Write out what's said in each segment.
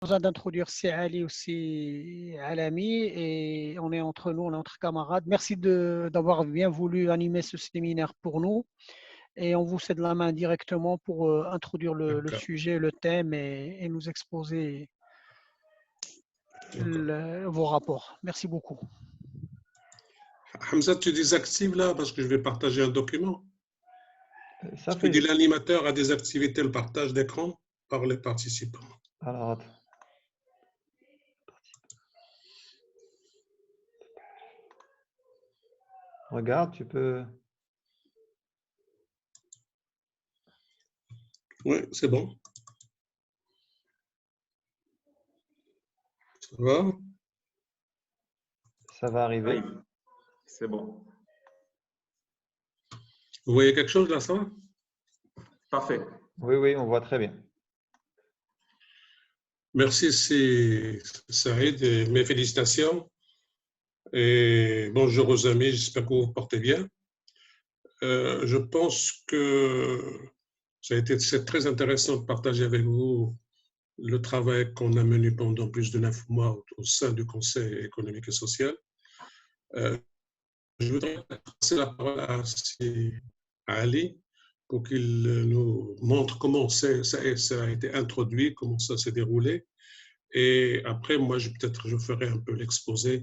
besoin d'introduire c'est Ali aussi, Alami, et on est entre nous, on est entre camarades. Merci d'avoir bien voulu animer ce séminaire pour nous. Et on vous cède la main directement pour introduire le D'accord. sujet, le thème et nous exposer D'accord. vos rapports. Merci beaucoup. Hamza, tu désactives là parce que je vais partager un document. Ça Tu dis fait. l'animateur a désactivé le partage d'écran par les participants. Alors, attends. Regarde, tu peux. Oui, c'est bon. Ça va? Ça va arriver. Arrive. C'est bon. Vous voyez quelque chose là, ça va? Parfait. Oui, oui, on voit très bien. Merci, Saïd, et mes félicitations. Et bonjour aux amis, j'espère que vous vous portez bien. Je pense que c'est très intéressant de partager avec vous le travail qu'on a mené pendant plus de 9 mois au sein du Conseil économique et social. Je voudrais passer la parole à Ali pour qu'il nous montre comment ça a été introduit, comment ça s'est déroulé. Et après, moi, peut-être je ferai un peu l'exposé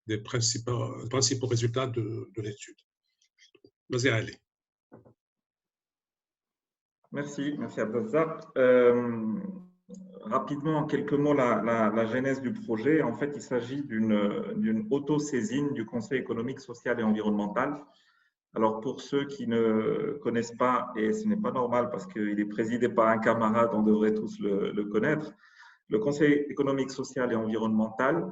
des principaux résultats de l'étude. Vas-y, Ali. Merci Abdelzak. Rapidement, en quelques mots, la genèse du projet. En fait, il s'agit d'une auto-saisine du Conseil économique, social et environnemental. Alors, pour ceux qui ne connaissent pas, et ce n'est pas normal parce qu'il est présidé par un camarade, on devrait tous le connaître, le Conseil économique, social et environnemental,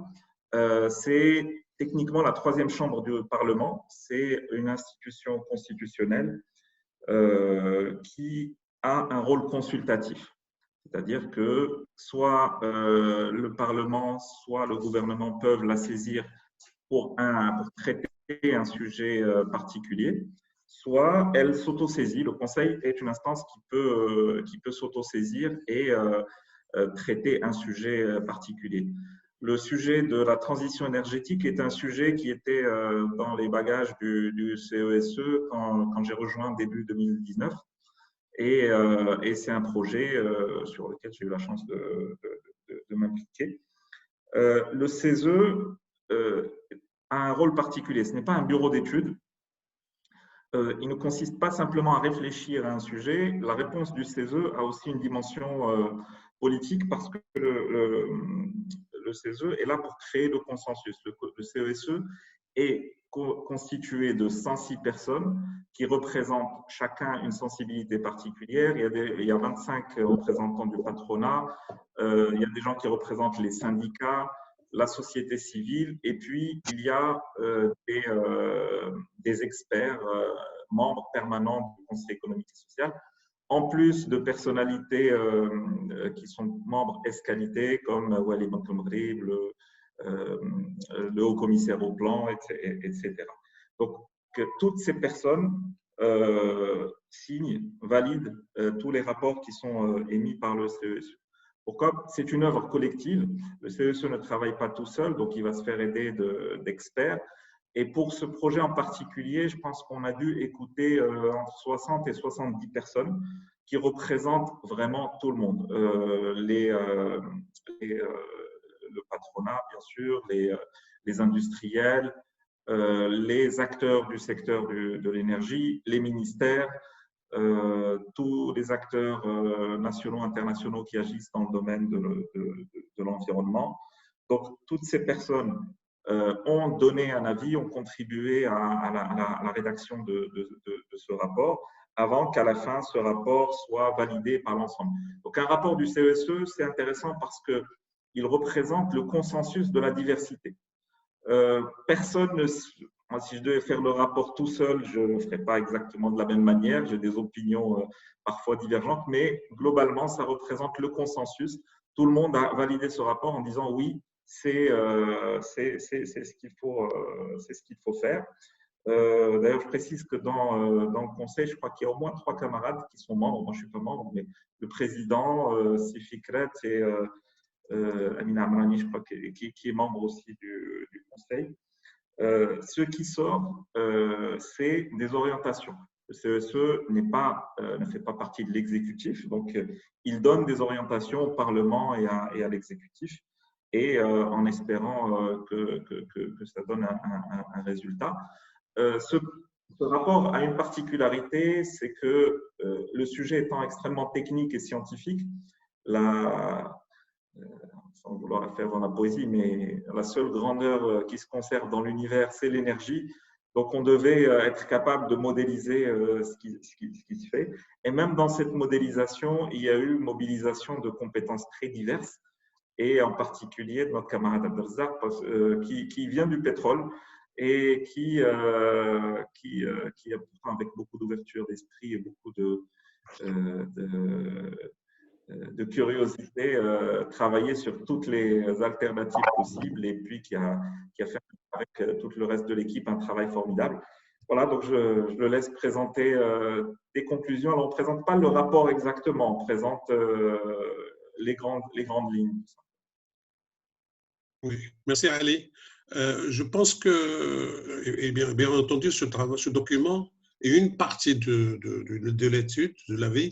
c'est techniquement la troisième chambre du Parlement. C'est une institution constitutionnelle qui a un rôle consultatif. C'est-à-dire que soit le Parlement, soit le gouvernement peuvent la saisir pour traiter un sujet particulier, soit elle s'auto-saisit. Le Conseil est une instance qui peut s'auto-saisir et traiter un sujet particulier. Le sujet de la transition énergétique est un sujet qui était dans les bagages du CESE quand j'ai rejoint début 2019. Et c'est un projet sur lequel j'ai eu la chance de m'impliquer. Le CESE a un rôle particulier. Ce n'est pas un bureau d'études. Il ne consiste pas simplement à réfléchir à un sujet. La réponse du CESE a aussi une dimension politique parce que le CESE est là pour créer le consensus. Le CESE est constitué de 106 personnes qui représentent chacun une sensibilité particulière. Il y a 25 représentants du patronat, il y a des gens qui représentent les syndicats, la société civile, et puis il y a des experts, membres permanents du Conseil économique et social, en plus de personnalités qui sont membres ès-qualité, comme Wali Bank-Maghrib, le haut-commissaire au plan, etc. Donc, que toutes ces personnes signent, valident tous les rapports qui sont émis par le CESE. Pourquoi? C'est une œuvre collective. Le CESE ne travaille pas tout seul, donc il va se faire aider d'experts. Et pour ce projet en particulier, je pense qu'on a dû écouter entre 60 et 70 personnes qui représentent vraiment tout le monde. Le patronat, bien sûr, les industriels, les acteurs du secteur de l'énergie, les ministères, tous les acteurs nationaux, internationaux qui agissent dans le domaine de l'environnement. Donc, toutes ces personnes ont donné un avis, ont contribué à la rédaction de ce rapport avant qu'à la fin, ce rapport soit validé par l'ensemble. Donc, un rapport du CESE, c'est intéressant parce qu'il représente le consensus de la diversité. Personne ne… Moi, si je devais faire le rapport tout seul, je ne le ferais pas exactement de la même manière. J'ai des opinions parfois divergentes, mais globalement, ça représente le consensus. Tout le monde a validé ce rapport en disant oui, c'est ce qu'il faut faire. D'ailleurs, je précise que dans le conseil, je crois qu'il y a au moins 3 camarades qui sont membres. Moi, je ne suis pas membre, mais le président, Sifikret et Amina Amrani, je crois, qui est membre aussi du conseil. Ce qui sort, c'est des orientations. Le CESE ne fait pas partie de l'exécutif, donc il donne des orientations au Parlement et à l'exécutif, et en espérant que ça donne un résultat. Ce rapport a une particularité, c'est que le sujet étant extrêmement technique et scientifique, sans vouloir faire dans la poésie, mais la seule grandeur qui se conserve dans l'univers, c'est l'énergie. Donc, on devait être capable de modéliser ce qui se fait. Et même dans cette modélisation, il y a eu mobilisation de compétences très diverses, et en particulier de notre camarade Abdelrazak, qui vient du pétrole et qui a, avec beaucoup d'ouverture d'esprit et beaucoup de curiosité, travailler sur toutes les alternatives possibles, et puis qui a fait avec tout le reste de l'équipe un travail formidable. Voilà, donc je le laisse présenter des conclusions. Alors, on ne présente pas le rapport exactement, on présente les grandes lignes. Oui, merci Ali. Je pense que, et bien entendu, ce document est une partie de l'étude, de l'avis,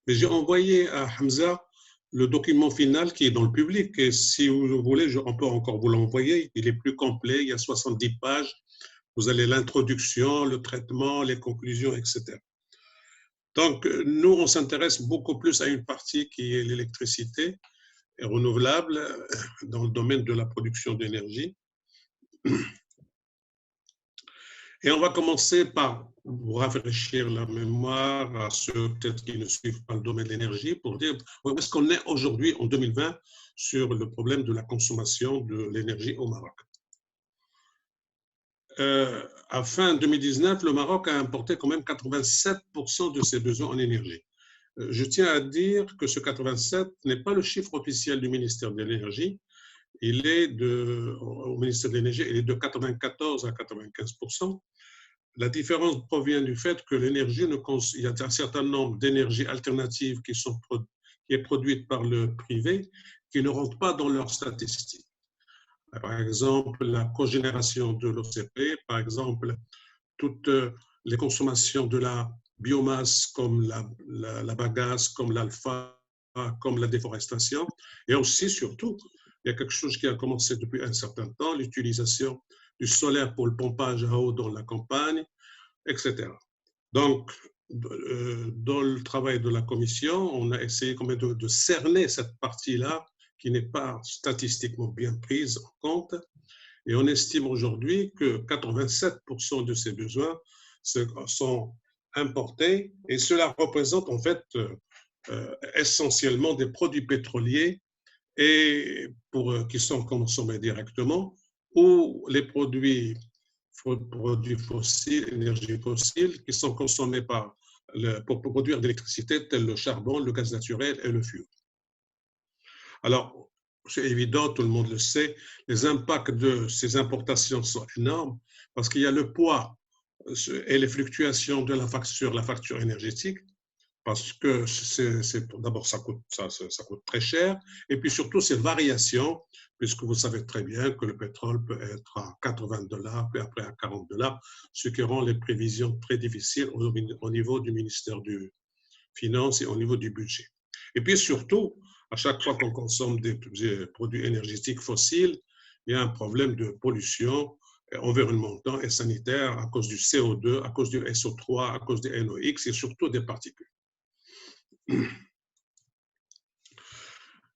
mais j'ai envoyé à Hamza le document final qui est dans le public, et si vous voulez, on peut encore vous l'envoyer. Il est plus complet, il y a 70 pages. Vous avez l'introduction, le traitement, les conclusions, etc. Donc, nous, on s'intéresse beaucoup plus à une partie qui est l'électricité et renouvelable dans le domaine de la production d'énergie. Et on va commencer par vous rafraîchir la mémoire à ceux peut-être qui ne suivent pas le domaine de l'énergie, pour dire où est-ce qu'on est aujourd'hui en 2020 sur le problème de la consommation de l'énergie au Maroc. À fin 2019, le Maroc a importé quand même 87% de ses besoins en énergie. Je tiens à dire que ce 87 n'est pas le chiffre officiel du ministère de l'Énergie. Au ministère de l'Énergie, il est de 94 à 95%. La différence provient du fait que l'énergie, il y a un certain nombre d'énergies alternatives qui est produite par le privé, qui ne rentrent pas dans leurs statistiques. Par exemple, la cogénération de l'OCP, par exemple, toutes les consommations de la biomasse comme la bagasse, comme l'alpha, comme la déforestation, et aussi, surtout, il y a quelque chose qui a commencé depuis un certain temps, l'utilisation du solaire pour le pompage à eau dans la campagne, etc. Donc, dans le travail de la commission, on a essayé quand même de cerner cette partie-là qui n'est pas statistiquement bien prise en compte, et on estime aujourd'hui que 87% de ces besoins sont importés, et cela représente en fait essentiellement des produits pétroliers et qui sont consommés directement, ou les produits fossiles, énergie fossile, qui sont consommés pour produire de l'électricité, tels le charbon, le gaz naturel et le fioul. Alors, c'est évident, tout le monde le sait, les impacts de ces importations sont énormes parce qu'il y a le poids et les fluctuations de la facture énergétique, parce que d'abord ça coûte très cher, et puis surtout ces variations, puisque vous savez très bien que le pétrole peut être à $80, puis après à $40, ce qui rend les prévisions très difficiles au niveau du ministère des Finances et au niveau du budget. Et puis surtout, à chaque fois qu'on consomme des produits énergétiques fossiles, il y a un problème de pollution environnementale et sanitaire à cause du CO2, à cause du SO3, à cause des NOx et surtout des particules.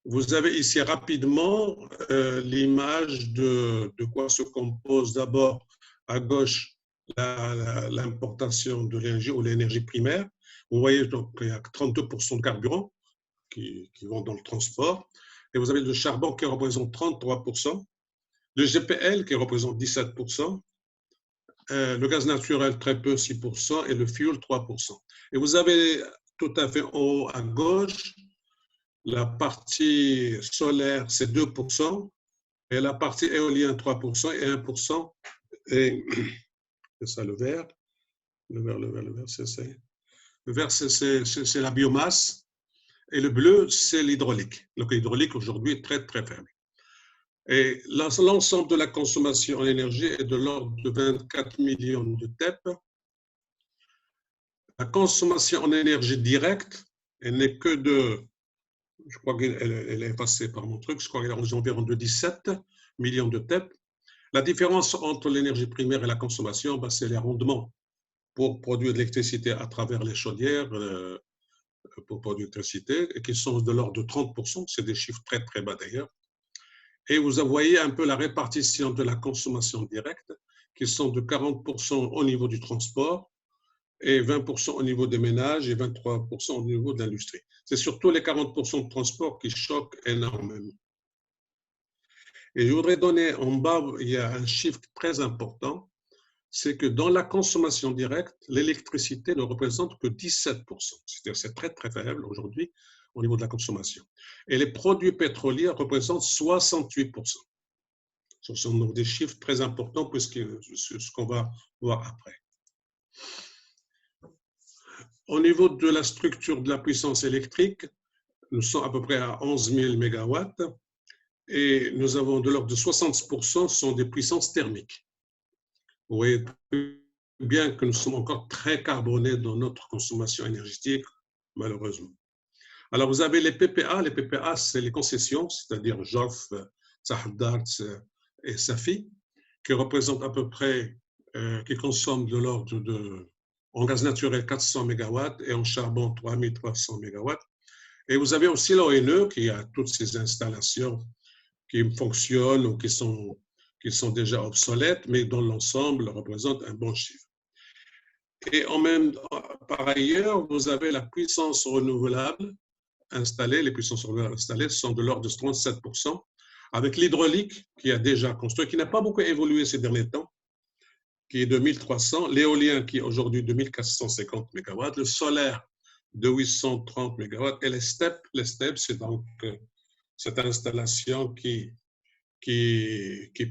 Vous avez ici rapidement l'image de quoi se compose d'abord à gauche l'importation de l'énergie ou l'énergie primaire. Vous voyez donc qu'il y a 32% de carburant qui vont dans le transport, et vous avez le charbon qui représente 33%, le GPL qui représente 17%, le gaz naturel très peu, 6%, et le fioul 3%. Et vous avez tout à fait en haut à gauche la partie solaire, c'est 2%, et la partie éolienne 3% et 1%, et c'est ça le vert, c'est ça. Le vert, c'est la biomasse. et le bleu, c'est l'hydraulique. Donc l'hydraulique aujourd'hui est très, très faible. Et l'ensemble de la consommation en énergie est de l'ordre de 24 millions de TEP. La consommation en énergie directe, elle n'est que de, je crois qu'elle est passée par mon truc, je crois qu'elle est environ de 17 millions de TEP. La différence entre l'énergie primaire et la consommation, ben, c'est les rendements pour produire de l'électricité à travers les chaudières, pour produire de l'électricité, et qui sont de l'ordre de 30%, c'est des chiffres très, très bas d'ailleurs. Et vous voyez un peu la répartition de la consommation directe, qui sont de 40% au niveau du transport, et 20% au niveau des ménages et 23% au niveau de l'industrie. C'est surtout les 40% de transport qui choquent énormément. Et je voudrais donner en bas, il y a un chiffre très important, c'est que dans la consommation directe, l'électricité ne représente que 17%. C'est-à-dire c'est très, très faible aujourd'hui au niveau de la consommation. Et les produits pétroliers représentent 68%. Ce sont donc des chiffres très importants puisque c'est ce qu'on va voir après. Au niveau de la structure de la puissance électrique, nous sommes à peu près à 11 000 mégawatts et nous avons de l'ordre de 60% sont des puissances thermiques. Vous voyez bien que nous sommes encore très carbonés dans notre consommation énergétique, malheureusement. Alors, vous avez les PPA. Les PPA, c'est les concessions, c'est-à-dire JOF, Sahdat et Safi, qui représentent à peu près, qui consomment de l'ordre de, en gaz naturel, 400 mégawatts et en charbon, 3300 mégawatts. Et vous avez aussi l'ONE qui a toutes ces installations qui fonctionnent ou qui sont déjà obsolètes, mais dont l'ensemble représente un bon chiffre. Et par ailleurs, vous avez la puissance renouvelable installée. Les puissances renouvelables installées sont de l'ordre de 37%, avec l'hydraulique qui a déjà construit, qui n'a pas beaucoup évolué ces derniers temps, qui est de 1300, l'éolien qui est aujourd'hui de 1450 MW, le solaire de 830 MW, et les STEP, c'est donc cette installation qui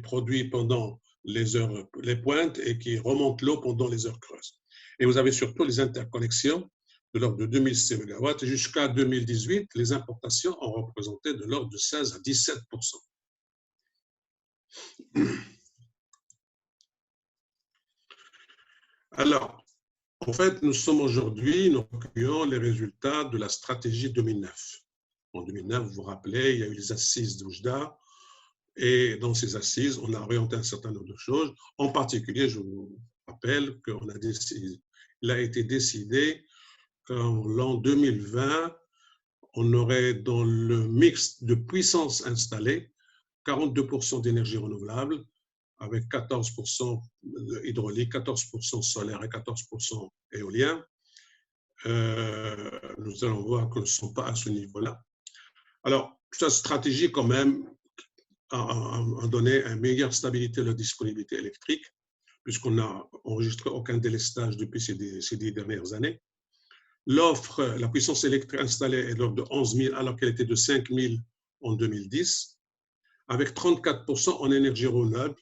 produit pendant les pointes et qui remonte l'eau pendant les heures creuses. Et vous avez surtout les interconnexions de l'ordre de 2006 MW. Et jusqu'à 2018, les importations ont représenté de l'ordre de 16 à 17%. Alors, en fait, nous recueillons les résultats de la stratégie 2009. En 2009, vous vous rappelez, il y a eu les assises d'Oujda, et dans ces assises, on a orienté un certain nombre de choses. En particulier, je vous rappelle qu'il a été décidé qu'en l'an 2020, on aurait dans le mix de puissance installée 42% d'énergie renouvelable, avec 14% hydraulique, 14% solaire et 14% éolien. Nous allons voir que nous ne sommes pas à ce niveau-là. Alors, cette stratégie, quand même, a donné une meilleure stabilité de la disponibilité électrique, puisqu'on n'a enregistré aucun délestage depuis ces 10 dernières années. L'offre, la puissance électrique installée est de l'ordre de 11 000, alors qu'elle était de 5 000 en 2010, avec 34% en énergie renouvelable,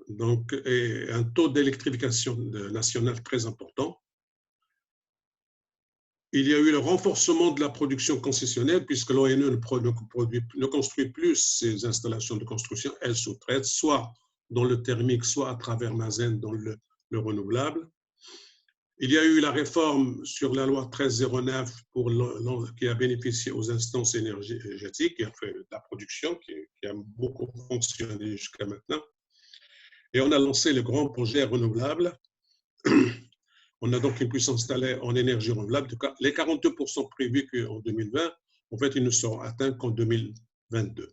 donc, et un taux d'électrification nationale très important. Il y a eu le renforcement de la production concessionnelle, puisque l'ONE ne construit plus ces installations de construction, elle sous-traite, soit dans le thermique, soit à travers Mazen dans le renouvelable. Il y a eu la réforme sur la loi 1309 qui a bénéficié aux instances énergétiques, qui a fait de la production, qui a beaucoup fonctionné jusqu'à maintenant. Et on a lancé le grand projet renouvelable. On a donc une puissance installée en énergie renouvelable. En tout cas, les 42% prévus en 2020, en fait, ils ne seront atteints qu'en 2022.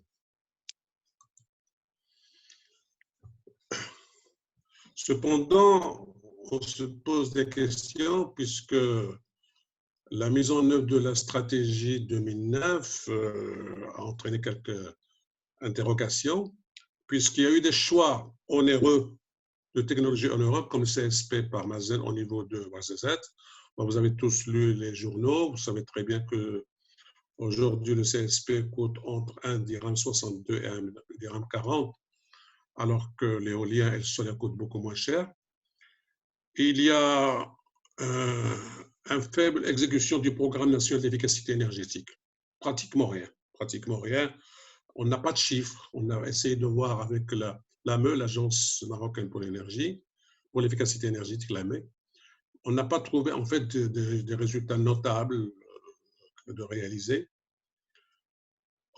Cependant, on se pose des questions puisque la mise en œuvre de la stratégie 2009 a entraîné quelques interrogations, puisqu'il y a eu des choix onéreux de technologie en Europe, comme le CSP par Mazen au niveau de WAZZ. Vous avez tous lu les journaux, vous savez très bien qu'aujourd'hui, le CSP coûte entre 1,62 dirham et 1,40 dirham, alors que l'éolien et le solaire coûtent beaucoup moins cher. Il y a une faible exécution du programme national d'efficacité énergétique. Pratiquement rien. Pratiquement rien. On n'a pas de chiffres. On a essayé de voir avec l'AME, l'Agence marocaine pour l'énergie, pour l'efficacité énergétique, l'AME. On n'a pas trouvé en fait des résultats notables de réaliser.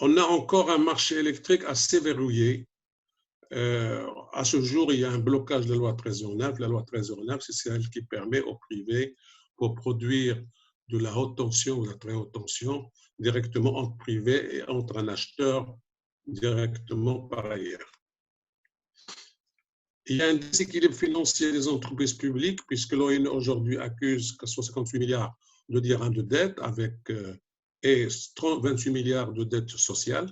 On a encore un marché électrique assez verrouillé. À ce jour, il y a un blocage de la loi 1309. La loi 1309, c'est celle qui permet au privé pour produire de la haute tension ou de la très haute tension directement entre privé et entre un acheteur directement par ailleurs. Il y a un déséquilibre financier des entreprises publiques puisque l'ONU aujourd'hui accuse 58 milliards de dirhams de dette avec et 28 milliards de dettes sociales.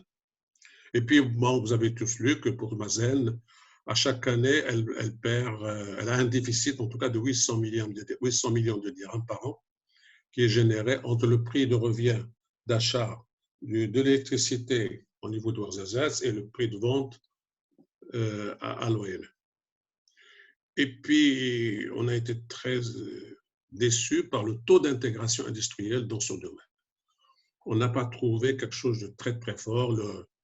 Et puis, bon, vous avez tous lu que pour Mazen, à chaque année, elle a un déficit, en tout cas, de 800 millions de dirhams par an, qui est généré entre le prix de revient d'achat de l'électricité au niveau de Ouarzazate et le prix de vente à l'ONU. Et puis, on a été très déçus par le taux d'intégration industrielle dans ce domaine. On n'a pas trouvé quelque chose de très, très fort.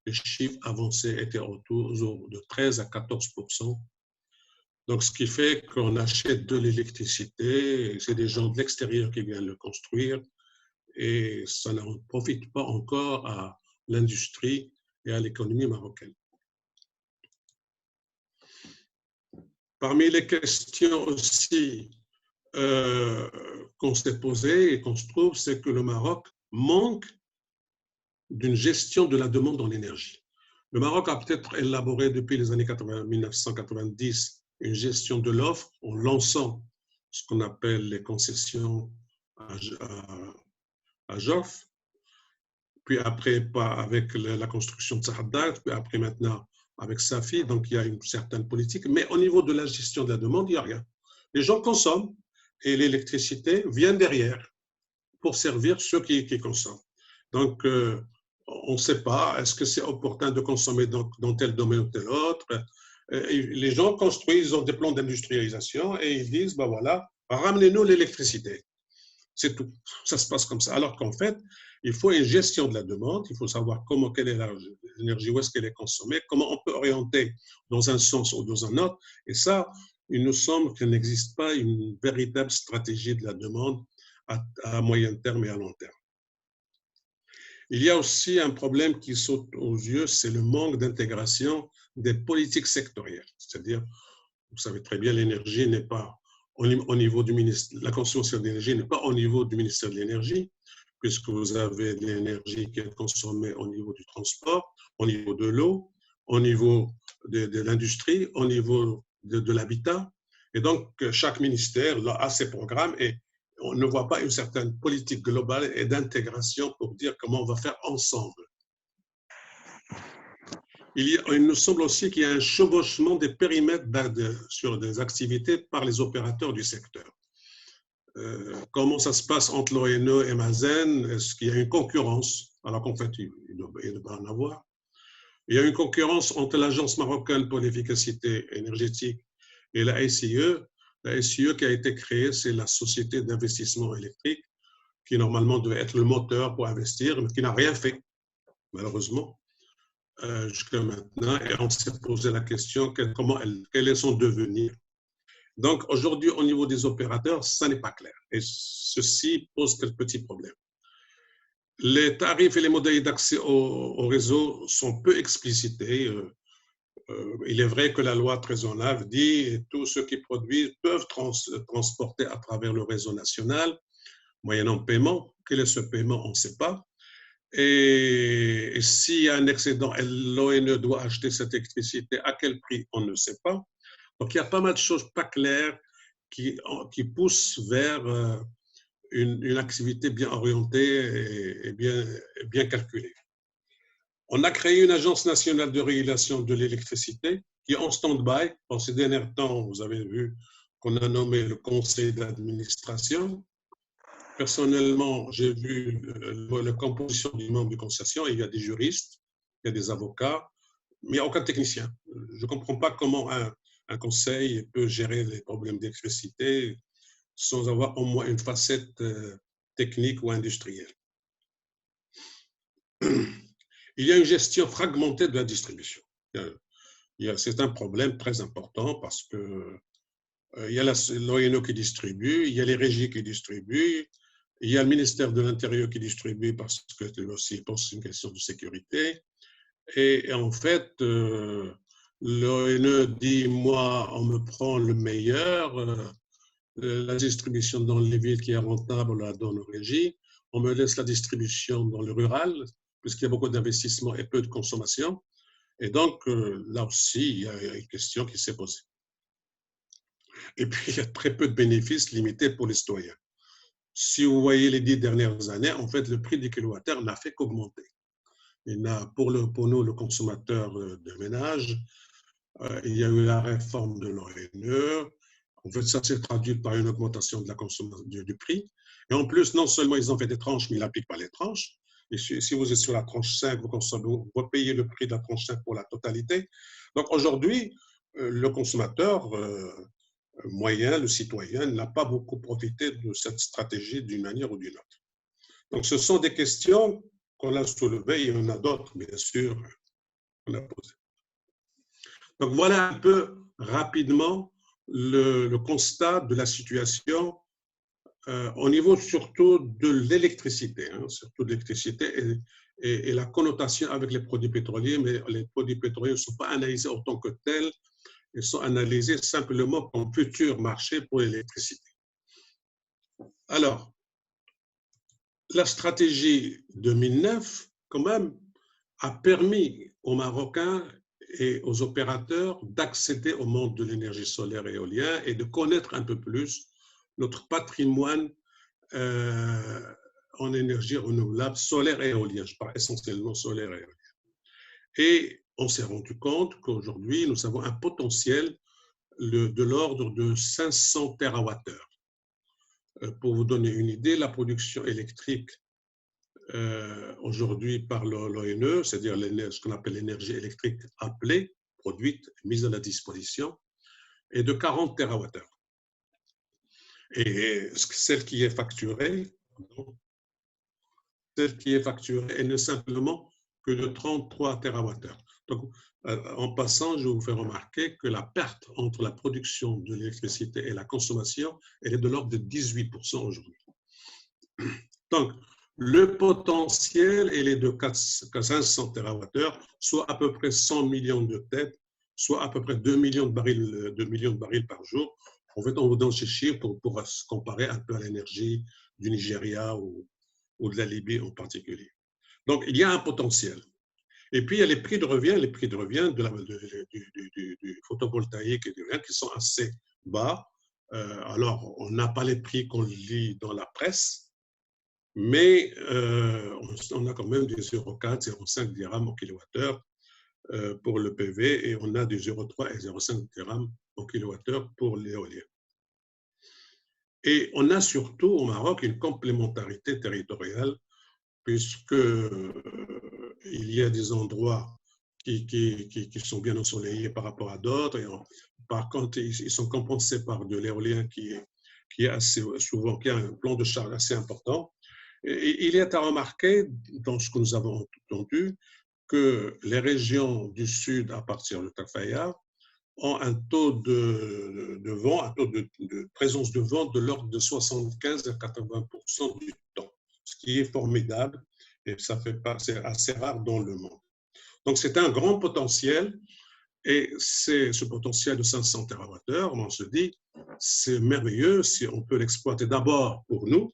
Les chiffres avancés étaient autour de 13 à 14%. Donc, ce qui fait qu'on achète de l'électricité, c'est des gens de l'extérieur qui viennent le construire et ça ne profite pas encore à l'industrie et à l'économie marocaine. Parmi les questions aussi qu'on s'est posées et qu'on se trouve, c'est que le Maroc manque d'une gestion de la demande en énergie. Le Maroc a peut-être élaboré depuis les années 1990 une gestion de l'offre en lançant ce qu'on appelle les concessions à Jof, puis après avec la construction de Sahadar, puis après maintenant avec Safi, donc il y a une certaine politique, mais au niveau de la gestion de la demande, il n'y a rien. Les gens consomment et l'électricité vient derrière pour servir ceux qui consomment. Donc, on ne sait pas, est-ce que c'est opportun de consommer dans tel domaine ou tel autre. Les gens construisent, ils ont des plans d'industrialisation et ils disent, ben voilà, ramenez-nous l'électricité. C'est tout. Ça se passe comme ça. Alors qu'en fait, il faut une gestion de la demande, il faut savoir quelle est l'énergie, où est-ce qu'elle est consommée, comment on peut orienter dans un sens ou dans un autre. Et ça, il nous semble qu'il n'existe pas une véritable stratégie de la demande à moyen terme et à long terme. Il y a aussi un problème qui saute aux yeux, c'est le manque d'intégration des politiques sectorielles. C'est-à-dire, vous savez très bien, l'énergie n'est pas au niveau du ministère, la consommation d'énergie n'est pas au niveau du ministère de l'énergie, puisque vous avez de l'énergie qui est consommée au niveau du transport, au niveau de l'eau, au niveau de l'industrie, au niveau de l'habitat. Et donc, chaque ministère a ses programmes et on ne voit pas une certaine politique globale et d'intégration pour dire comment on va faire ensemble. Il nous semble aussi qu'il y a un chevauchement des périmètres sur des activités par les opérateurs du secteur. Comment ça se passe entre l'ONE et Mazen? Est-ce qu'il y a une concurrence? Alors qu'en fait, il doit en avoir. Il y a une concurrence entre l'Agence marocaine pour l'efficacité énergétique et la SIE. La SIE qui a été créée, c'est la Société d'investissement électrique, qui normalement devait être le moteur pour investir, mais qui n'a rien fait, malheureusement, jusqu'à maintenant. Et on s'est posé la question, quel est son devenir? Donc, aujourd'hui, au niveau des opérateurs, ça n'est pas clair. Et ceci pose quelques petits problèmes. Les tarifs et les modalités d'accès au réseau sont peu explicités. Il est vrai que la loi 1309 dit que tous ceux qui produisent peuvent transporter à travers le réseau national, moyennant paiement. Quel est ce paiement? On ne sait pas. Et s'il y a un excédent, l'ONE doit acheter cette électricité. À quel prix? On ne sait pas. Donc, il y a pas mal de choses pas claires qui poussent vers une activité bien orientée et bien calculée. On a créé une agence nationale de régulation de l'électricité qui est en stand-by. En ces derniers temps, vous avez vu qu'on a nommé le conseil d'administration. Personnellement, j'ai vu la composition du membre du concession. Il y a des juristes, il y a des avocats, mais il n'y a aucun technicien. Je ne comprends pas comment un conseil peut gérer les problèmes d'électricité sans avoir au moins une facette technique ou industrielle. Il y a une gestion fragmentée de la distribution. C'est un problème très important parce que il y a l'ONE qui distribue, il y a les régies qui distribuent, il y a le ministère de l'Intérieur qui distribue parce que c'est aussi une question de sécurité. Et en fait, l'ONE dit, moi, on me prend le meilleur, la distribution dans les villes qui est rentable, on la donne aux régies, on me laisse la distribution dans le rural, puisqu'il y a beaucoup d'investissements et peu de consommation. Et donc, là aussi, il y a une question qui s'est posée. Et puis, il y a très peu de bénéfices limités pour les citoyens. Si vous voyez les 10 dernières années, en fait, le prix du kilowattheure n'a fait qu'augmenter. Pour nous, le consommateur de ménage, il y a eu la réforme de l'ONE. En fait, ça s'est traduit par une augmentation de la consommation du prix. Et en plus, non seulement ils ont fait des tranches, mais ils n'appliquent pas les tranches. Et si vous êtes sur la tranche 5, vous payez le prix de la tranche 5 pour la totalité. Donc aujourd'hui, le consommateur moyen, le citoyen, n'a pas beaucoup profité de cette stratégie d'une manière ou d'une autre. Donc ce sont des questions qu'on a soulevées, il y en a d'autres, bien sûr, qu'on a posées. Donc voilà un peu rapidement le constat de la situation au niveau surtout de l'électricité, surtout de l'électricité et la connotation avec les produits pétroliers, mais les produits pétroliers ne sont pas analysés en tant que tels, ils sont analysés simplement comme futur marché pour l'électricité. Alors, la stratégie 2009, quand même, a permis aux Marocains et aux opérateurs d'accéder au monde de l'énergie solaire et éolien et de connaître un peu plus notre patrimoine en énergie renouvelable, solaire et éolien. Je parle essentiellement solaire et éolien. Et on s'est rendu compte qu'aujourd'hui, nous avons un potentiel de l'ordre de 500 TWh. Pour vous donner une idée, la production électrique aujourd'hui par l'ONE, c'est-à-dire ce qu'on appelle l'énergie électrique appelée, produite, mise à la disposition, est de 40 TWh. Et celle qui est facturée, elle n'est simplement que de 33 TWh. Donc, en passant, je vous fais remarquer que la perte entre la production de l'électricité et la consommation, elle est de l'ordre de 18% aujourd'hui. Donc, le potentiel, il est de 500 TWh, soit à peu près 100 millions de têtes, soit à peu près 2 millions de barils par jour. En fait, on vous donne ces chiffres pour se comparer un peu à l'énergie du Nigeria ou de la Libye en particulier. Donc, il y a un potentiel. Et puis, il y a les prix de revient du photovoltaïque et du rien qui sont assez bas. Alors, on n'a pas les prix qu'on lit dans la presse, mais on a quand même des 0,4, 0,5 dirhams au kilowattheure pour le PV et on a des 0,3 et 0,5 dirhams au kilowattheure pour l'éolien. Et on a surtout au Maroc une complémentarité territoriale puisque il y a des endroits qui sont bien ensoleillés par rapport à d'autres. Par contre, ils sont compensés par de l'éolien qui est assez souvent, qui a un plan de charge assez important. Et il est à remarquer, dans ce que nous avons entendu, que les régions du sud, à partir de Tafaya, ont un taux de vent, un taux de présence de vent de l'ordre de 75 à 80% du temps, ce qui est formidable et c'est assez rare dans le monde. Donc, c'est un grand potentiel et c'est ce potentiel de 500 TWh, on se dit, c'est merveilleux si on peut l'exploiter d'abord pour nous,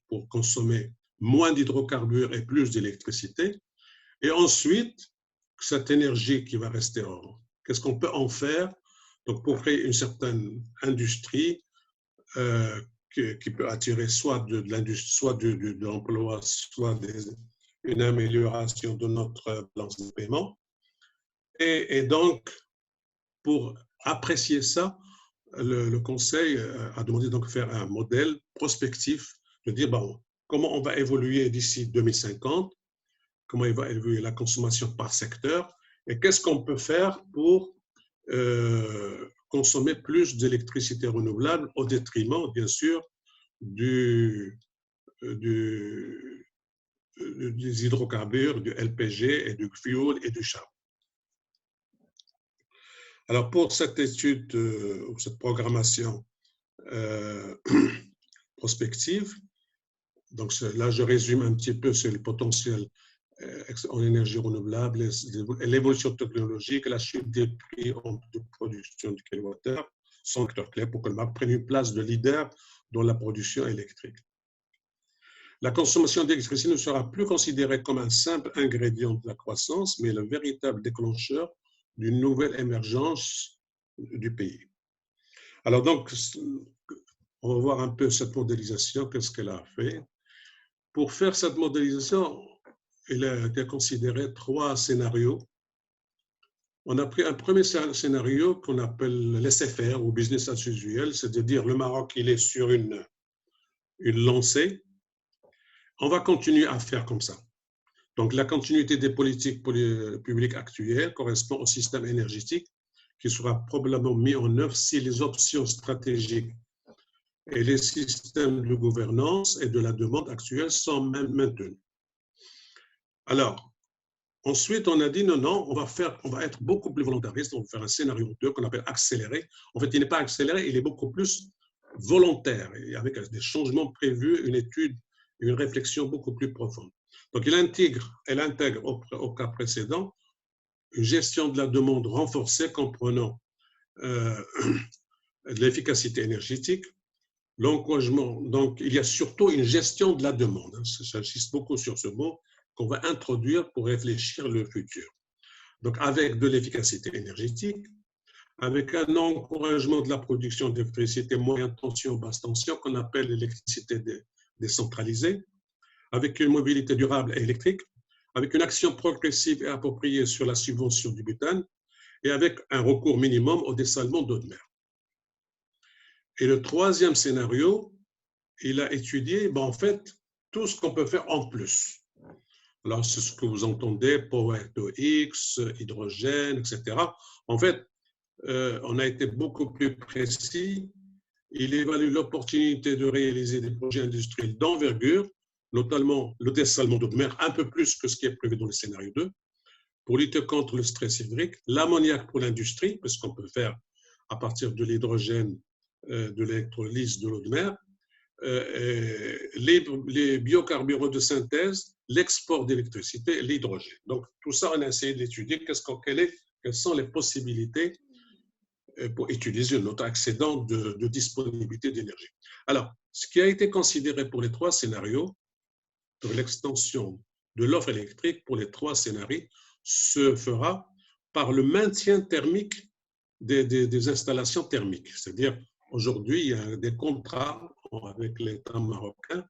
pour consommer moins d'hydrocarbures et plus d'électricité, et ensuite, cette énergie qui va rester qu'est-ce qu'on peut en faire donc pour créer une certaine industrie qui peut attirer soit de l'industrie, soit de l'emploi, soit une amélioration de notre balance de paiement. Et donc, pour apprécier ça, le Conseil a demandé donc de faire un modèle prospectif, de dire bon, comment on va évoluer d'ici 2050, comment il va évoluer la consommation par secteur, et qu'est-ce qu'on peut faire pour consommer plus d'électricité renouvelable au détriment, bien sûr, des hydrocarbures, du LPG et du fuel et du charbon. Alors, pour cette étude ou cette programmation prospective, donc là, je résume un petit peu sur le potentiel en énergie renouvelable, l'évolution technologique, la chute des prix de production du kilowattheure sont facteurs clés pour que le Maroc prenne une place de leader dans la production électrique. La consommation d'électricité ne sera plus considérée comme un simple ingrédient de la croissance, mais le véritable déclencheur d'une nouvelle émergence du pays. Alors donc, on va voir un peu cette modélisation, qu'est-ce qu'elle a fait. Pour faire cette modélisation, il a été considéré 3 scénarios. On a pris un premier scénario qu'on appelle l'SFR ou business as usual, c'est-à-dire le Maroc, il est sur une lancée. On va continuer à faire comme ça. Donc, la continuité des politiques publiques actuelles correspond au système énergétique qui sera probablement mis en œuvre si les options stratégiques et les systèmes de gouvernance et de la demande actuelle sont maintenus. Alors, ensuite, on a dit non, on va être beaucoup plus volontariste, on va faire un scénario 2 qu'on appelle accéléré. En fait, il n'est pas accéléré, il est beaucoup plus volontaire, et avec des changements prévus, une étude, une réflexion beaucoup plus profonde. Donc, elle intègre au cas précédent une gestion de la demande renforcée comprenant l'efficacité énergétique, l'encouragement. Donc, il y a surtout une gestion de la demande. J'insiste beaucoup sur ce mot qu'on va introduire pour réfléchir le futur. Donc, avec de l'efficacité énergétique, avec un encouragement de la production d'électricité moyenne tension, basse tension, qu'on appelle l'électricité décentralisée, avec une mobilité durable et électrique, avec une action progressive et appropriée sur la subvention du butane, et avec un recours minimum au dessalement d'eau de mer. Et le troisième scénario, il a étudié, en fait, tout ce qu'on peut faire en plus. Alors, c'est ce que vous entendez, Power to X, hydrogène, etc. En fait, on a été beaucoup plus précis. Il évalue l'opportunité de réaliser des projets industriels d'envergure, notamment le dessalement d'eau de mer, un peu plus que ce qui est prévu dans le scénario 2, pour lutter contre le stress hydrique, l'ammoniac pour l'industrie, parce qu'on peut faire à partir de l'hydrogène, de l'électrolyse de l'eau de mer, les biocarburants de synthèse, l'export d'électricité, l'hydrogène. Donc, tout ça, on a essayé d'étudier quelles sont les possibilités pour utiliser notre excédent de disponibilité d'énergie. Alors, ce qui a été considéré pour les 3 scénarios, pour l'extension de l'offre électrique pour les 3 scénarios, se fera par le maintien thermique des installations thermiques. C'est-à-dire, aujourd'hui, il y a des contrats avec l'État marocain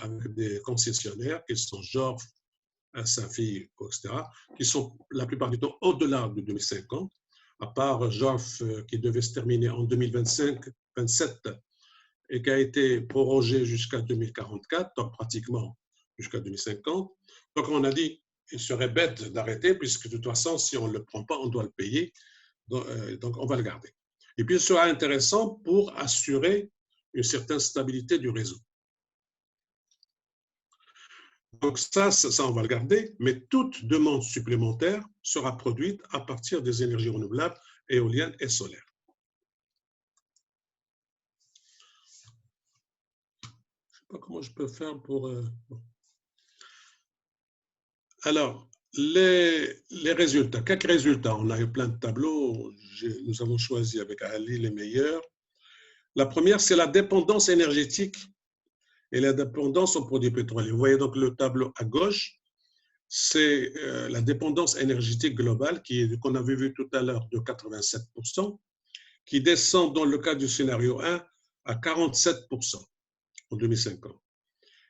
avec des concessionnaires qui sont Jorf, Safi, etc., qui sont la plupart du temps au-delà de 2050, à part Jorf qui devait se terminer en 2025-27 et qui a été prorogé jusqu'à 2044, donc pratiquement jusqu'à 2050. Donc, on a dit il serait bête d'arrêter, puisque de toute façon, si on ne le prend pas, on doit le payer. Donc, on va le garder. Et puis, ce sera intéressant pour assurer une certaine stabilité du réseau. Donc, ça, on va le garder, mais toute demande supplémentaire sera produite à partir des énergies renouvelables, éoliennes et solaires. Je ne sais pas comment je peux faire pour... Alors, les résultats. Quelques résultats. On a eu plein de tableaux. Nous avons choisi avec Ali les meilleurs. La première, c'est la dépendance énergétique et la dépendance aux produits pétroliers. Vous voyez donc le tableau à gauche, c'est la dépendance énergétique globale qu'on avait vu tout à l'heure de 87%, qui descend dans le cas du scénario 1 à 47% en 2050.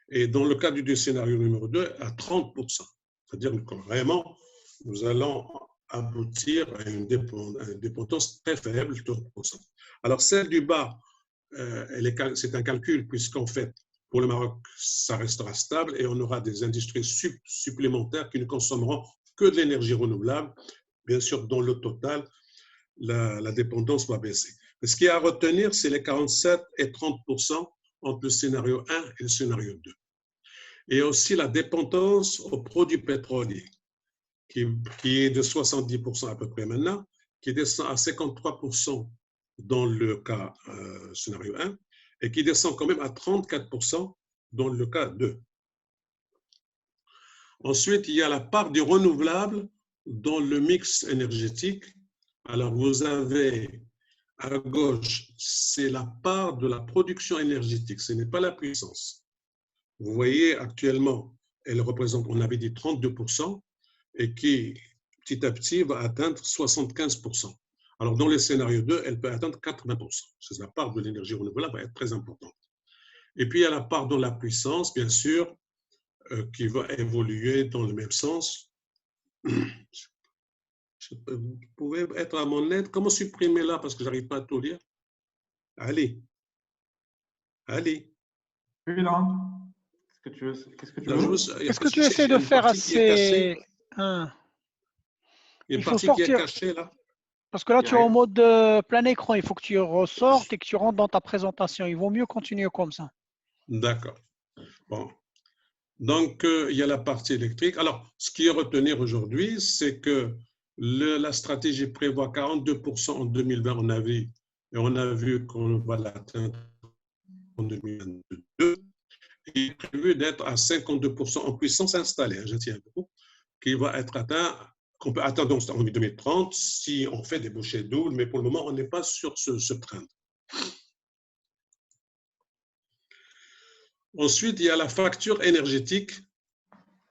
Et dans le cas du scénario numéro 2, à 30%. C'est-à-dire que vraiment, nous allons aboutir à une dépendance très faible, 30%. Alors, celle du bas, c'est un calcul, puisqu'en fait, pour le Maroc, ça restera stable et on aura des industries supplémentaires qui ne consommeront que de l'énergie renouvelable. Bien sûr, dans le total, la dépendance va baisser. Mais ce qu'il y a à retenir, c'est les 47 et 30% entre le scénario 1 et le scénario 2. Et aussi la dépendance aux produits pétroliers, qui est de 70% à peu près maintenant, qui descend à 53% dans le cas scénario 1 et qui descend quand même à 34% dans le cas 2. Ensuite, il y a la part du renouvelable dans le mix énergétique. Alors, vous avez à gauche, c'est la part de la production énergétique, ce n'est pas la puissance. Vous voyez, actuellement, elle représente, on avait dit 32%, et qui, petit à petit, va atteindre 75%. Alors, dans le scénario 2, elle peut atteindre 80%. C'est la part de l'énergie renouvelable va être très importante. Et puis, il y a la part dans la puissance, bien sûr, qui va évoluer dans le même sens. Vous pouvez être à mon aide. Comment supprimer là parce que je n'arrive pas à tout lire? Allez. Allez. Oui, là. Qu'est-ce que tu veux? Qu'est-ce que tu essaies de faire assez... Il y a une partie qui est cachée là. Parce que là, tu es en mode plein écran. Il faut que tu ressortes et que tu rentres dans ta présentation. Il vaut mieux continuer comme ça. D'accord. Bon. Donc, il y a la partie électrique. Alors, ce qui est à retenir aujourd'hui, c'est que la stratégie prévoit 42% en 2020, on a vu qu'on va l'atteindre en 2022. Il est prévu d'être à 52% en puissance installée, je tiens beaucoup, qui va être atteint, qu'on peut atteindre en 2030 si on fait des bouchées doubles, mais pour le moment, on n'est pas sur ce trend. Ensuite, il y a la facture énergétique.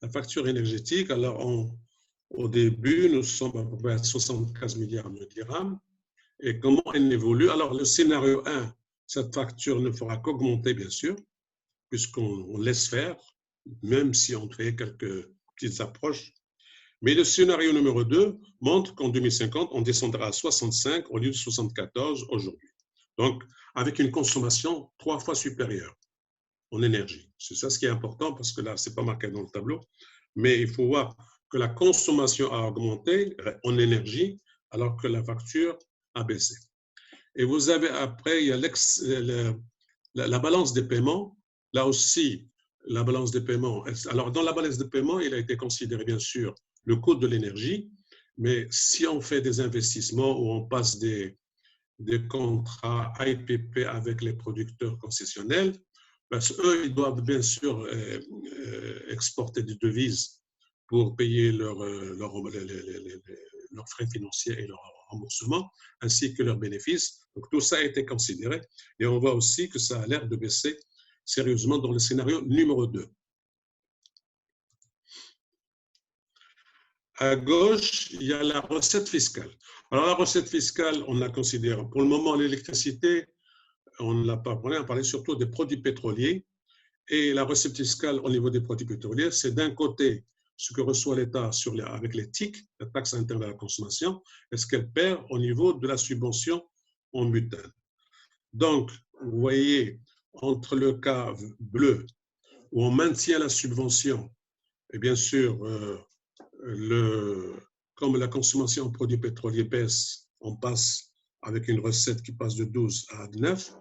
La facture énergétique, alors au début, nous sommes à peu près à 75 milliards de dirhams. Et comment elle évolue? Alors, le scénario 1, cette facture ne fera qu'augmenter, bien sûr, puisqu'on laisse faire, même si on fait quelques petites approches. Mais le scénario numéro 2 montre qu'en 2050, on descendra à 65 au lieu de 74 aujourd'hui. Donc, avec une consommation 3 fois supérieure en énergie. C'est ça ce qui est important, parce que là, ce n'est pas marqué dans le tableau, mais il faut voir que la consommation a augmenté en énergie, alors que la facture a baissé. Et vous avez après, il y a la balance des paiements. Là aussi, la balance des paiements. Alors, dans la balance des paiements, il a été considéré, bien sûr, le coût de l'énergie, mais si on fait des investissements ou on passe des contrats IPP avec les producteurs concessionnels, parce qu'eux, ils doivent bien sûr exporter des devises pour payer leurs frais financiers et leurs remboursements, ainsi que leurs bénéfices. Donc, tout ça a été considéré. Et on voit aussi que ça a l'air de baisser sérieusement dans le scénario numéro 2. À gauche, il y a la recette fiscale. Alors, la recette fiscale, on a considéré, pour le moment, l'électricité, on ne l'a pas parlé, on parlait surtout des produits pétroliers. Et la recette fiscale au niveau des produits pétroliers, c'est d'un côté ce que reçoit l'État avec les TIC, la taxe interne à la consommation, et ce qu'elle perd au niveau de la subvention en butane. Donc, vous voyez, entre le cas bleu, où on maintient la subvention, et bien sûr, comme la consommation en produits pétroliers baisse, on passe avec une recette qui passe de 12 à 9.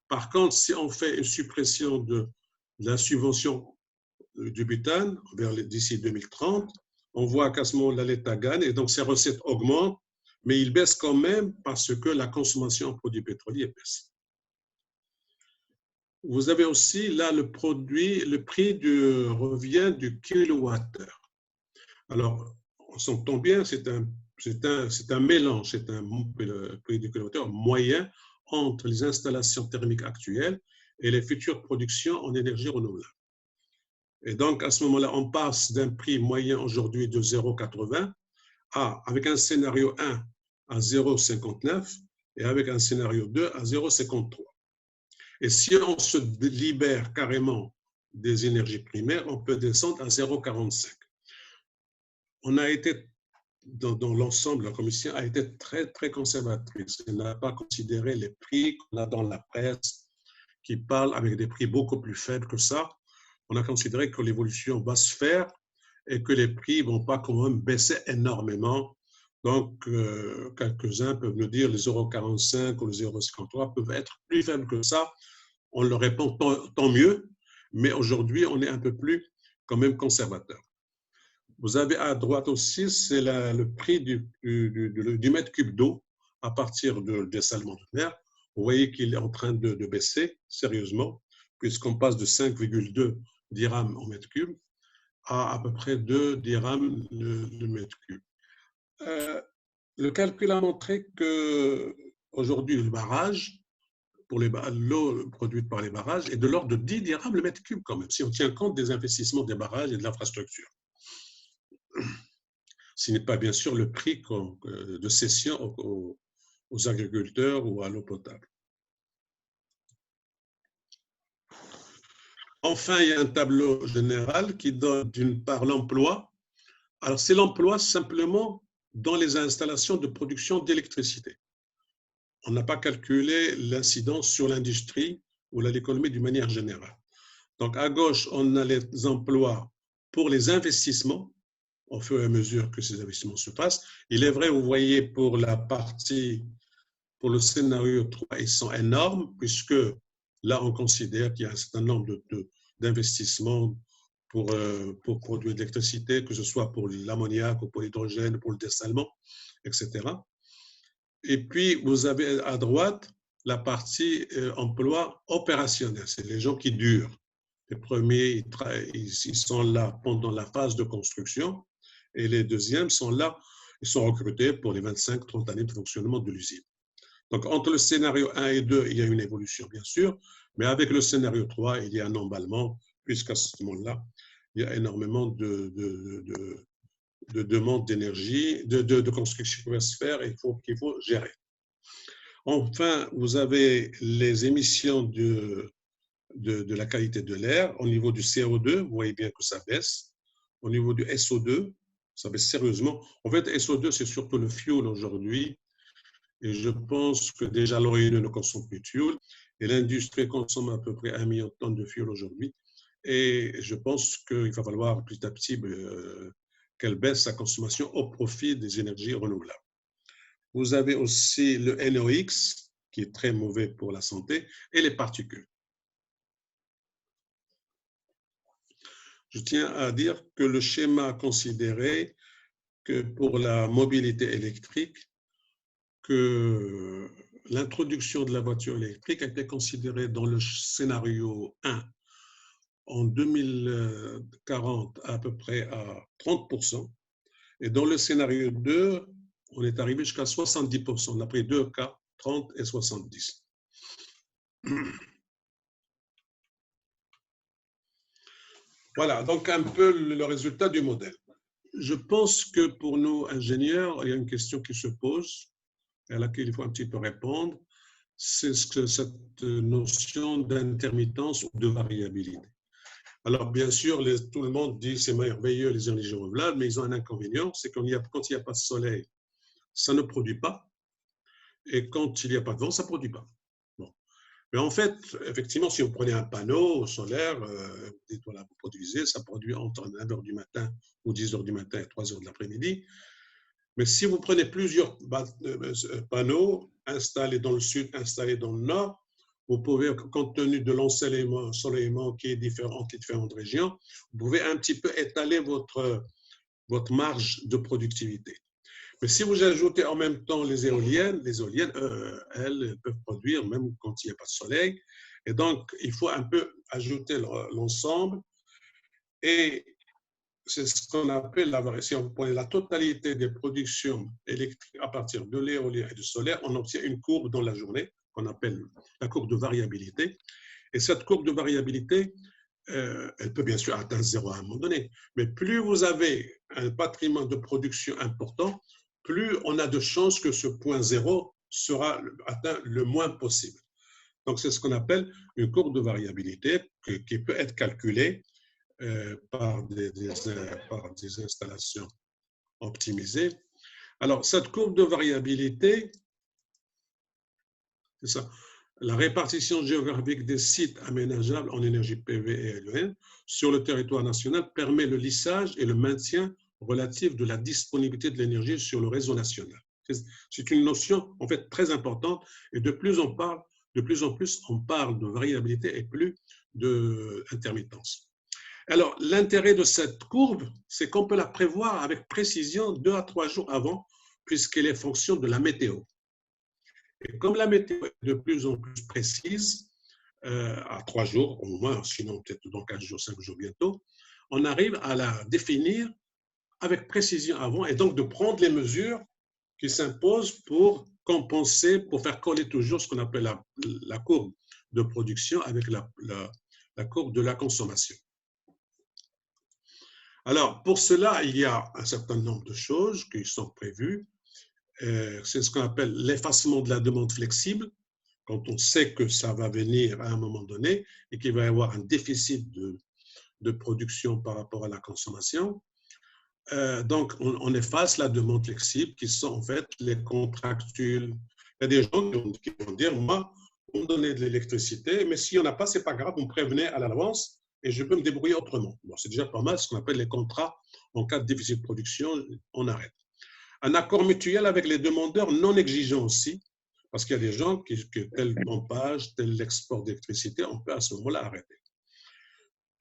Par contre, si on fait une suppression de la subvention du butane d'ici 2030, on voit qu'à ce moment-là, l'État gagne et donc ses recettes augmentent, mais il baisse quand même parce que la consommation en produits pétroliers baisse. Vous avez aussi là le prix du revient du kilowattheure. Alors, on s'entend bien, c'est un mélange, c'est le prix du kilowattheure moyen entre les installations thermiques actuelles et les futures productions en énergie renouvelable. Et donc, à ce moment-là, on passe d'un prix moyen aujourd'hui de 0,80 avec un scénario 1 à 0,59 et avec un scénario 2 à 0,53. Et si on se libère carrément des énergies primaires, on peut descendre à 0,45. On a été, dans l'ensemble, la commission a été très, très conservatrice. Elle n'a pas considéré les prix qu'on a dans la presse qui parlent avec des prix beaucoup plus faibles que ça. On a considéré que l'évolution va se faire et que les prix ne vont pas quand même baisser énormément Donc, quelques-uns peuvent nous dire les 0,45 ou les 0,53 peuvent être plus faibles que ça. On leur répond tant mieux, mais aujourd'hui, on est un peu plus quand même conservateur. Vous avez à droite aussi, c'est le prix du mètre cube d'eau à partir du dessalement de mer. Vous voyez qu'il est en train de baisser sérieusement, puisqu'on passe de 5,2 dirhams au mètre cube à peu près 2 dirhams le mètre cube. Le calcul a montré qu'aujourd'hui, le barrage, pour l'eau produite par les barrages, est de l'ordre de 10 dirhams le mètre cube quand même, si on tient compte des investissements des barrages et de l'infrastructure. Ce n'est pas bien sûr le prix de cession aux agriculteurs ou à l'eau potable. Enfin, il y a un tableau général qui donne d'une part l'emploi. Alors, c'est l'emploi simplement dans les installations de production d'électricité. On n'a pas calculé l'incidence sur l'industrie ou l'économie d'une manière générale. Donc, à gauche, on a les emplois pour les investissements, au fur et à mesure que ces investissements se passent. Il est vrai, vous voyez, pour le scénario 3, ils sont énormes, puisque là, on considère qu'il y a un certain nombre d'investissements pour produire de l'électricité, que ce soit pour l'ammoniac ou pour l'hydrogène, pour le dessalement, etc. Et puis, vous avez à droite la partie emploi opérationnel. C'est les gens qui durent. Les premiers, ils sont là pendant la phase de construction et les deuxièmes sont là, ils sont recrutés pour les 25-30 années de fonctionnement de l'usine. Donc, entre le scénario 1 et 2, il y a une évolution, bien sûr, mais avec le scénario 3, il y a un emballement, puisqu'à ce moment-là, il y a énormément de demandes d'énergie, de construction qui va se faire et qu'il faut gérer. Enfin, vous avez les émissions de la qualité de l'air. Au niveau du CO2, vous voyez bien que ça baisse. Au niveau du SO2, ça baisse sérieusement. En fait, SO2, c'est surtout le fuel aujourd'hui. Et je pense que déjà l'ONU ne consomme plus de fuel. Et l'industrie consomme à peu près 1 million de tonnes de fuel aujourd'hui. Et je pense qu'il va falloir petit à petit qu'elle baisse sa consommation au profit des énergies renouvelables. Vous avez aussi le NOx, qui est très mauvais pour la santé, et les particules. Je tiens à dire que le schéma a considéré que pour la mobilité électrique, que l'introduction de la voiture électrique a été considérée dans le scénario 1 en 2040 à peu près à 30%, et dans le scénario 2, on est arrivé jusqu'à 70%. On a pris 2 cas, 30 et 70. Voilà, donc un peu le résultat du modèle. Je pense que pour nous, ingénieurs, il y a une question qui se pose, à laquelle il faut un petit peu répondre, c'est cette notion d'intermittence ou de variabilité. Alors, bien sûr, tout le monde dit c'est merveilleux les énergies renouvelables, mais ils ont un inconvénient, c'est quand il n'y a pas de soleil, ça ne produit pas, et quand il n'y a pas de vent, ça ne produit pas. Bon. Mais en fait, effectivement, si vous prenez un panneau solaire, voilà, vous produisez, ça produit entre 9h du matin ou 10h du matin et 3h de l'après-midi. Mais si vous prenez plusieurs panneaux installés dans le sud, installés dans le nord, vous pouvez, compte tenu de l'ensoleillement qui est différent entre différentes régions, vous pouvez un petit peu étaler votre marge de productivité. Mais si vous ajoutez en même temps les éoliennes, elles peuvent produire même quand il n'y a pas de soleil. Et donc, il faut un peu ajouter l'ensemble. Et c'est ce qu'on appelle la variation. Si on prenez la totalité des productions électriques à partir de l'éolien et du solaire, on obtient une courbe dans la journée qu'on appelle la courbe de variabilité. Et cette courbe de variabilité, elle peut bien sûr atteindre 0 à un moment donné. Mais plus vous avez un patrimoine de production important, plus on a de chances que ce point 0 sera atteint le moins possible. Donc, c'est ce qu'on appelle une courbe de variabilité qui peut être calculée par des installations optimisées. Alors, cette courbe de variabilité, c'est ça, la répartition géographique des sites aménageables en énergie PV et éolienne sur le territoire national permet le lissage et le maintien relative de la disponibilité de l'énergie sur le réseau national. C'est une notion en fait très importante et de plus en plus on parle de variabilité et plus d'intermittence. Alors, l'intérêt de cette courbe, c'est qu'on peut la prévoir avec précision 2 à 3 jours avant, puisqu'elle est fonction de la météo. Et comme la météo est de plus en plus précise, à 3 jours au moins, sinon peut-être dans 4 jours, 5 jours bientôt, on arrive à la définir avec précision avant et donc de prendre les mesures qui s'imposent pour compenser, pour faire coller toujours ce qu'on appelle la courbe de production avec la courbe de la consommation. Alors, pour cela, il y a un certain nombre de choses qui sont prévues. C'est ce qu'on appelle l'effacement de la demande flexible, quand on sait que ça va venir à un moment donné et qu'il va y avoir un déficit de production par rapport à la consommation. Donc, on efface la demande flexible qui sont en fait les contractuels. Il y a des gens qui vont dire, moi, on me donnait de l'électricité, mais s'il n'y en a pas, ce n'est pas grave, on me prévenait à l'avance et je peux me débrouiller autrement. Bon, c'est déjà pas mal, ce qu'on appelle les contrats en cas de déficit de production, on arrête. Un accord mutuel avec les demandeurs non exigeants aussi, parce qu'il y a des gens qui tel pompage, tel export d'électricité, on peut à ce moment-là arrêter.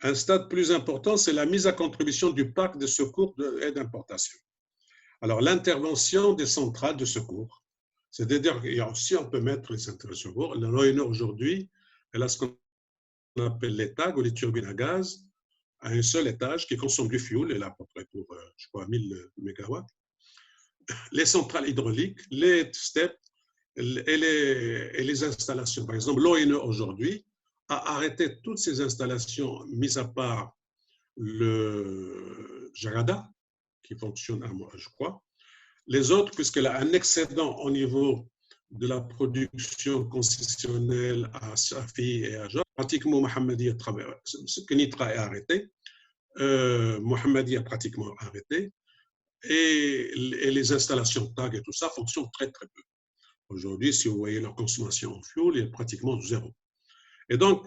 Un stade plus important, c'est la mise à contribution du parc de secours et d'importation. Alors, l'intervention des centrales de secours, c'est-à-dire qu'il y a aussi, on peut mettre les centrales de secours. L'ONE aujourd'hui, elle a ce qu'on appelle les TAG ou les turbines à gaz à un seul étage qui consomme du fioul, elle a à peu près pour, je crois, 1000 mégawatts. Les centrales hydrauliques, les STEP et les installations. Par exemple, l'ONE aujourd'hui a arrêté toutes ces installations, mis à part le Jarada, qui fonctionne à moi, je crois. Les autres, puisqu'elle a un excédent au niveau de la production concessionnelle à Safi et à Jor, pratiquement Mohammedia, ce que Nitra est arrêté, Mohammedia a pratiquement arrêté, et les installations TAG et tout ça fonctionnent très très peu. Aujourd'hui, si vous voyez leur consommation en fuel, elle est pratiquement zéro. Et donc,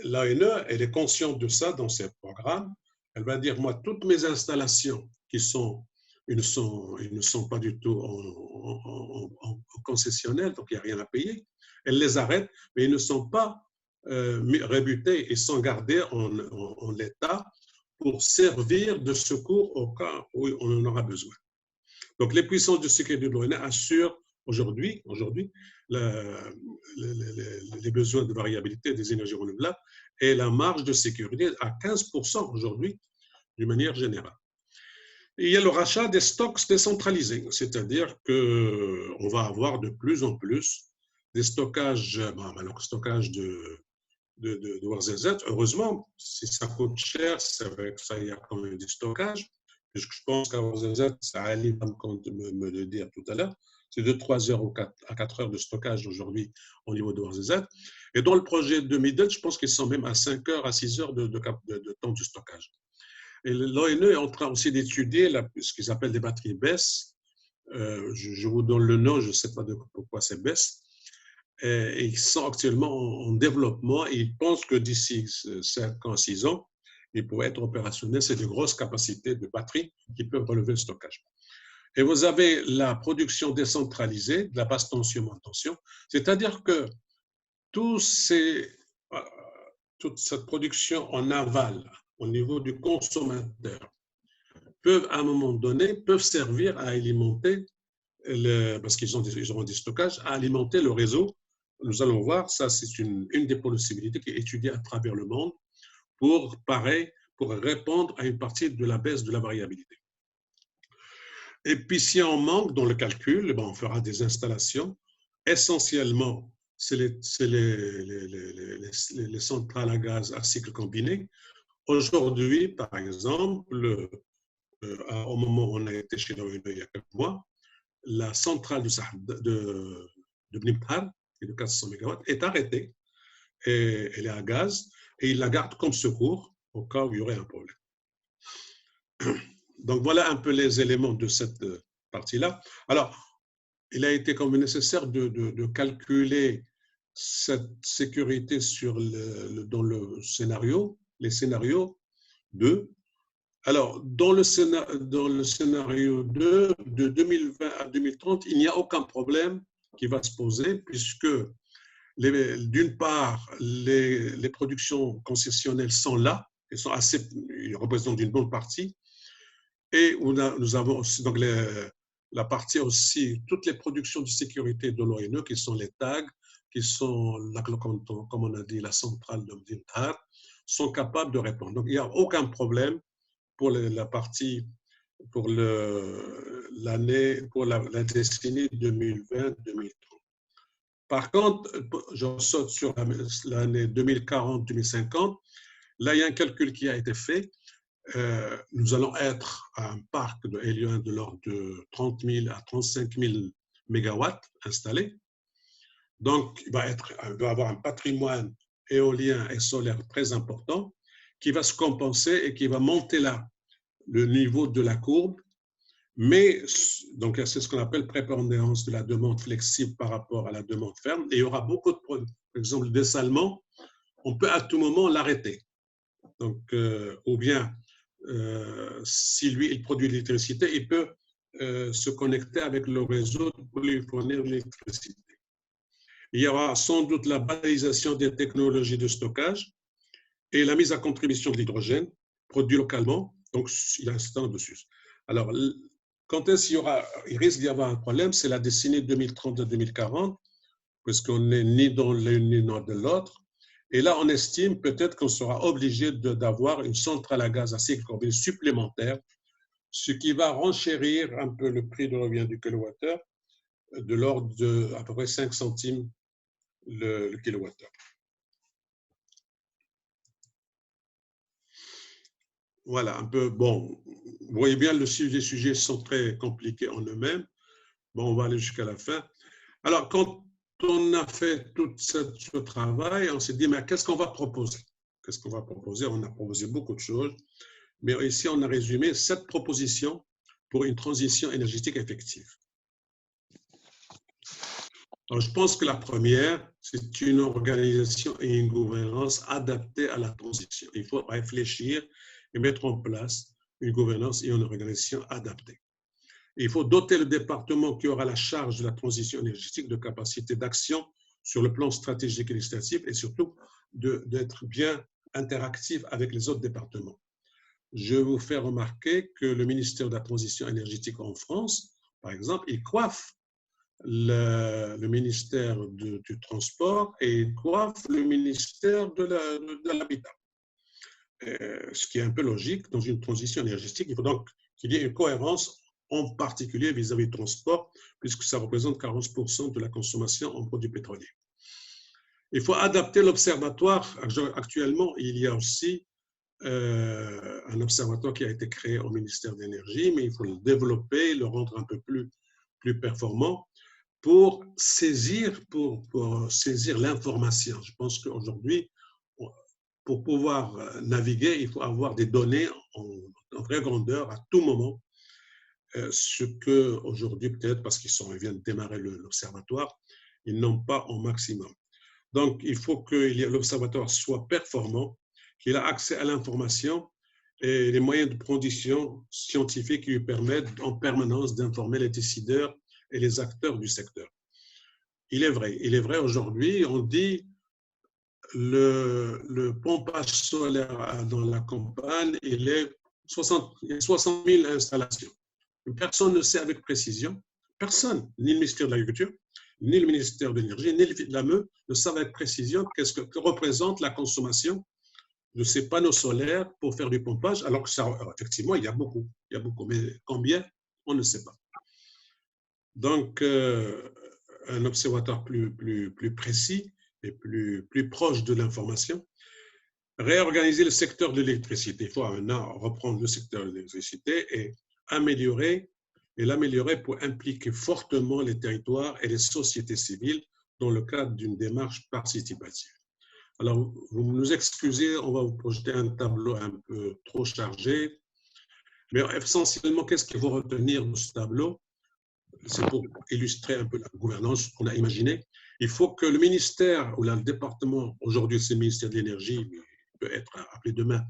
l'ANE, elle est consciente de ça dans ses programmes. Elle va dire, moi, toutes mes installations qui ils ne sont pas du tout en concessionnel, donc il n'y a rien à payer. Elle les arrête, mais ils ne sont pas rébutés et sont gardés en l'état pour servir de secours au cas où on en aura besoin. Donc, les puissances de sécurité de l'ONU assurent aujourd'hui les besoins de variabilité des énergies renouvelables et la marge de sécurité à 15% aujourd'hui, d'une manière générale. Et il y a le rachat des stocks décentralisés, c'est-à-dire qu'on va avoir de plus en plus des stockages, stockage de Ouarzazate. Heureusement, si ça coûte cher, c'est vrai que ça y a quand même du stockage. Je pense qu'à Ouarzazate, ça Ali va me le dire tout à l'heure, c'est de 3 heures à 4 heures de stockage aujourd'hui au niveau de Ouarzazate. Et dans le projet de Midden, je pense qu'ils sont même à 5 heures, à 6 heures de temps de stockage. Et l'ONE est en train aussi d'étudier ce qu'ils appellent des batteries BESS. Je vous donne le nom, je ne sais pas pourquoi c'est BESS. Et ils sont actuellement en développement et ils pensent que d'ici 5 ans, 6 ans, ils pourraient être opérationnels. C'est de grosses capacités de batterie qui peuvent relever le stockage. Et vous avez la production décentralisée de la basse tension, moyenne tension, c'est-à-dire que toute cette production en aval, au niveau du consommateur, peuvent à un moment donné servir à alimenter, parce qu'ils auront des stockages, à alimenter le réseau. Nous allons voir, ça c'est une des possibilités qui est étudiée à travers le monde pour répondre à une partie de la baisse de la variabilité. Et puis, si on manque dans le calcul, on fera des installations. Essentiellement, c'est les centrales à gaz à cycle combiné. Aujourd'hui, par exemple, au moment où on a été chez l'ONU il y a quelques mois, la centrale de Bnimphal, qui est de 400 MW, est arrêtée. Et elle est à gaz et ils la gardent comme secours au cas où il y aurait un problème. Donc, voilà un peu les éléments de cette partie-là. Alors, il a été quand même nécessaire de calculer cette sécurité dans le scénario, les scénarios 2, Alors, dans le scénario 2, de 2020 à 2030, il n'y a aucun problème qui va se poser puisque, d'une part, les productions concessionnelles sont là, ils représentent une bonne partie, et nous avons aussi donc la partie aussi, toutes les productions de sécurité de l'ONU, qui sont les TAG, qui sont, comme on a dit, la centrale de Mdintar, sont capables de répondre. Donc, il n'y a aucun problème pour la partie, pour la décennie 2020-2030. Par contre, je saute sur l'année 2040-2050. Là, il y a un calcul qui a été fait. Nous allons être à un parc d'éolien de l'ordre de 30 000 à 35 000 mégawatts installés. Donc, il va avoir un patrimoine éolien et solaire très important qui va se compenser et qui va monter là le niveau de la courbe. Mais, donc, c'est ce qu'on appelle prépondérance de la demande flexible par rapport à la demande ferme. Et il y aura beaucoup de produits. Par exemple, le dessalement, on peut à tout moment l'arrêter. Donc, ou bien, si lui, il produit de l'électricité, il peut se connecter avec le réseau pour lui fournir de l'électricité. Il y aura sans doute la banalisation des technologies de stockage et la mise à contribution de l'hydrogène produit localement. Donc, il y a un certain nombre de choses. Alors, quand est-ce qu'il risque d'y avoir un problème? C'est la décennie 2030 à 2040, parce qu'on n'est ni dans l'une ni dans l'autre. Et là, on estime peut-être qu'on sera obligé d'avoir une centrale à gaz à cycle combiné supplémentaire, ce qui va renchérir un peu le prix de revient du kilowattheure de l'ordre d'à peu près 5 centimes le kilowattheure. Voilà, un peu, bon, vous voyez bien, les sujets sont très compliqués en eux-mêmes. Bon, on va aller jusqu'à la fin. Alors, quand on a fait tout ce travail, on s'est dit, mais qu'est-ce qu'on va proposer? Qu'est-ce qu'on va proposer? On a proposé beaucoup de choses, mais ici, on a résumé 7 propositions pour une transition énergétique effective. Alors, je pense que la première, c'est une organisation et une gouvernance adaptées à la transition. Il faut réfléchir et mettre en place une gouvernance et une organisation adaptée. Il faut doter le département qui aura la charge de la transition énergétique de capacités d'action sur le plan stratégique et législatif et surtout d'être bien interactif avec les autres départements. Je vous fais remarquer que le ministère de la Transition énergétique en France, par exemple, il coiffe le ministère du Transport et il coiffe le ministère de l'Habitat. Ce qui est un peu logique dans une transition énergétique. Il faut donc qu'il y ait une cohérence, en particulier vis-à-vis du transport, puisque ça représente 40% de la consommation en produits pétroliers. Il faut adapter l'observatoire. Actuellement, il y a aussi un observatoire qui a été créé au ministère de l'Énergie, mais il faut le développer, le rendre un peu plus performant pour saisir l'information. Je pense qu'aujourd'hui, pour pouvoir naviguer, il faut avoir des données en vraie grandeur à tout moment, ce qu'aujourd'hui, peut-être parce qu'ils viennent de démarrer l'observatoire, ils n'ont pas au maximum. Donc, il faut que l'observatoire soit performant, qu'il ait accès à l'information et les moyens de production scientifique qui lui permettent en permanence d'informer les décideurs et les acteurs du secteur. Il est vrai aujourd'hui, on dit le pompage solaire dans la campagne, il y a 60 000 installations. Personne ne sait avec précision, personne, ni le ministère de l'Agriculture, ni le ministère de l'Énergie, ni l'AME ne savent avec précision qu'est-ce que représente la consommation de ces panneaux solaires pour faire du pompage, alors que effectivement, il y a beaucoup, mais combien, on ne sait pas. Donc, un observatoire plus précis et plus proche de l'information. Réorganiser le secteur de l'électricité. Il faut maintenant reprendre le secteur de l'électricité et l'améliorer pour impliquer fortement les territoires et les sociétés civiles dans le cadre d'une démarche participative. Alors, vous nous excusez, on va vous projeter un tableau un peu trop chargé, mais essentiellement, qu'est-ce qu'il faut retenir de ce tableau? C'est pour illustrer un peu la gouvernance qu'on a imaginée. Il faut que le ministère ou le département, aujourd'hui c'est le ministère de l'Énergie, mais il peut être appelé demain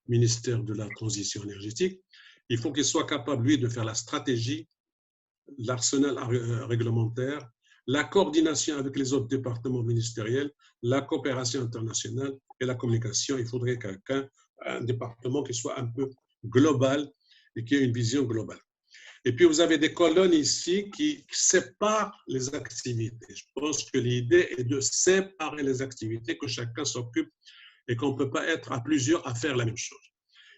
ministère de la Transition énergétique. Il faut qu'il soit capable, lui, de faire la stratégie, l'arsenal réglementaire, la coordination avec les autres départements ministériels, la coopération internationale et la communication. Il faudrait un département qui soit un peu global et qui ait une vision globale. Et puis, vous avez des colonnes ici qui séparent les activités. Je pense que l'idée est de séparer les activités, que chacun s'occupe et qu'on ne peut pas être à plusieurs à faire la même chose.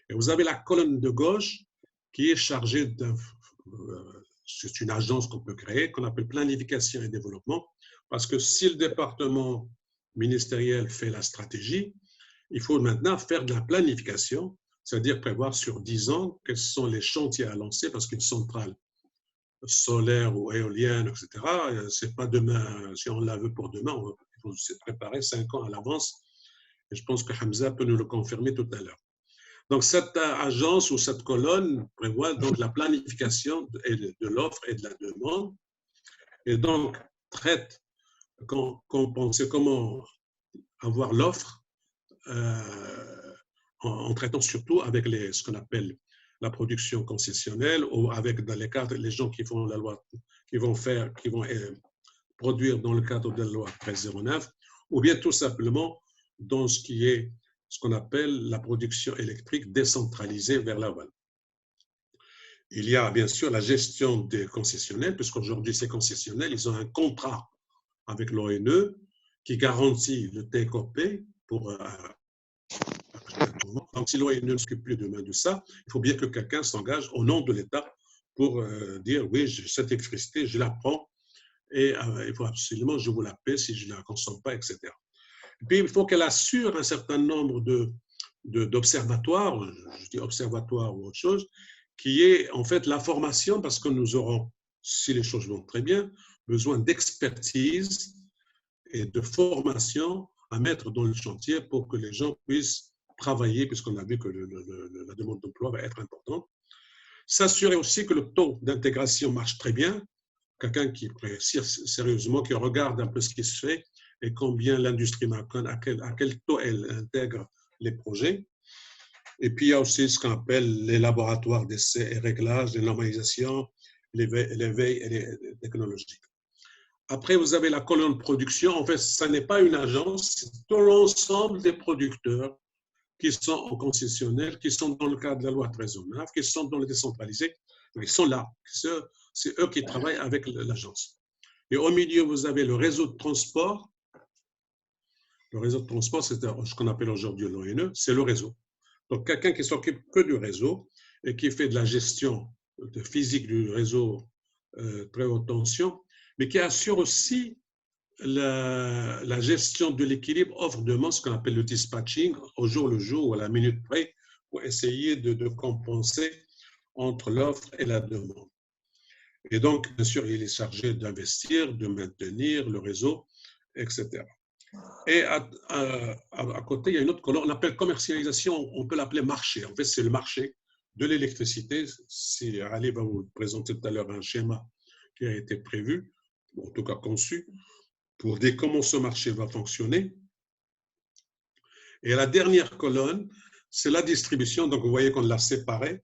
Et vous avez la colonne de gauche qui est chargée d'un... c'est une agence qu'on peut créer, qu'on appelle planification et développement, parce que si le département ministériel fait la stratégie, il faut maintenant faire de la planification, c'est-à-dire prévoir sur 10 ans quels sont les chantiers à lancer, parce qu'une centrale solaire ou éolienne, etc., c'est pas demain, si on la veut pour demain, il faut se préparer 5 ans à l'avance. Et je pense que Hamza peut nous le confirmer tout à l'heure. Donc, cette agence ou cette colonne prévoit donc la planification de l'offre et de la demande, et donc traite, quand on pense comment avoir l'offre, en traitant surtout avec ce qu'on appelle la production concessionnelle, ou avec dans les cadres les gens qui font la loi, qui vont produire dans le cadre de la loi 1309, ou bien tout simplement dans ce qui est ce qu'on appelle la production électrique décentralisée vers l'aval. Il y a bien sûr la gestion des concessionnaires, puisqu'aujourd'hui ces concessionnaires, ils ont un contrat avec l'ONE qui garantit le take-or-pay pour... donc si l'ONE ne s'occupe plus demain de ça, il faut bien que quelqu'un s'engage au nom de l'État pour dire oui, cette électricité, je la prends et il faut absolument, je vous la paie si je ne la consomme pas, etc. Et puis, il faut qu'elle assure un certain nombre d'observatoires, je dis observatoires ou autre chose, qui est en fait la formation, parce que nous aurons, si les choses vont très bien, besoin d'expertise et de formation à mettre dans le chantier pour que les gens puissent travailler, puisqu'on a vu que la demande d'emploi va être importante. S'assurer aussi que le taux d'intégration marche très bien, quelqu'un qui réussit sérieusement, qui regarde un peu ce qui se fait, et combien l'industrie marocaine, à quel taux elle intègre les projets. Et puis, il y a aussi ce qu'on appelle les laboratoires d'essais et réglages, les normalisations, l'éveil et les technologies. Après, vous avez la colonne production. En fait, ce n'est pas une agence, c'est tout l'ensemble des producteurs qui sont en concessionnaire, qui sont dans le cadre de la loi 1309, qui sont dans le décentralisé. Ils sont là. C'est eux qui travaillent avec l'agence. Et au milieu, vous avez le réseau de transport. Le réseau de transport, c'est ce qu'on appelle aujourd'hui l'ONE, c'est le réseau. Donc, quelqu'un qui s'occupe que du réseau et qui fait de la gestion physique du réseau très haute tension, mais qui assure aussi la gestion de l'équilibre offre-demande, ce qu'on appelle le dispatching, au jour le jour ou à la minute près, pour essayer de compenser entre l'offre et la demande. Et donc, bien sûr, il est chargé d'investir, de maintenir le réseau, etc. Et à côté, il y a une autre colonne, on l'appelle commercialisation, on peut l'appeler marché. En fait, c'est le marché de l'électricité. Si Ali va vous présenter tout à l'heure un schéma qui a été prévu, ou en tout cas conçu, pour dire comment ce marché va fonctionner. Et la dernière colonne, c'est la distribution. Donc, vous voyez qu'on l'a séparé.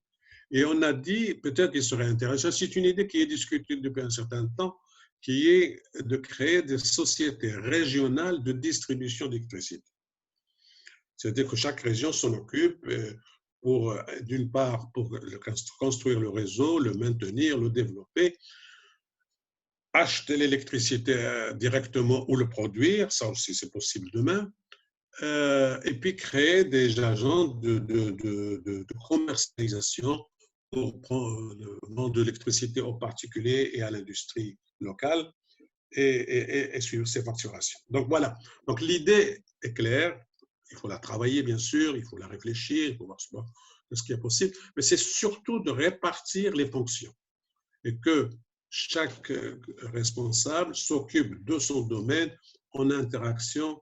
Et on a dit, peut-être qu'il serait intéressant, c'est une idée qui est discutée depuis un certain temps, qui est de créer des sociétés régionales de distribution d'électricité. C'est-à-dire que chaque région s'en occupe pour, d'une part, pour construire le réseau, le maintenir, le développer, acheter l'électricité directement ou le produire, ça aussi c'est possible demain, et puis créer des agents de commercialisation pour vendre de l'électricité aux particuliers et à l'industrie locale et suivre ces facturations. Donc voilà, donc l'idée est claire, il faut la travailler bien sûr, il faut la réfléchir, il faut voir ce qui est possible, mais c'est surtout de répartir les fonctions et que chaque responsable s'occupe de son domaine en interaction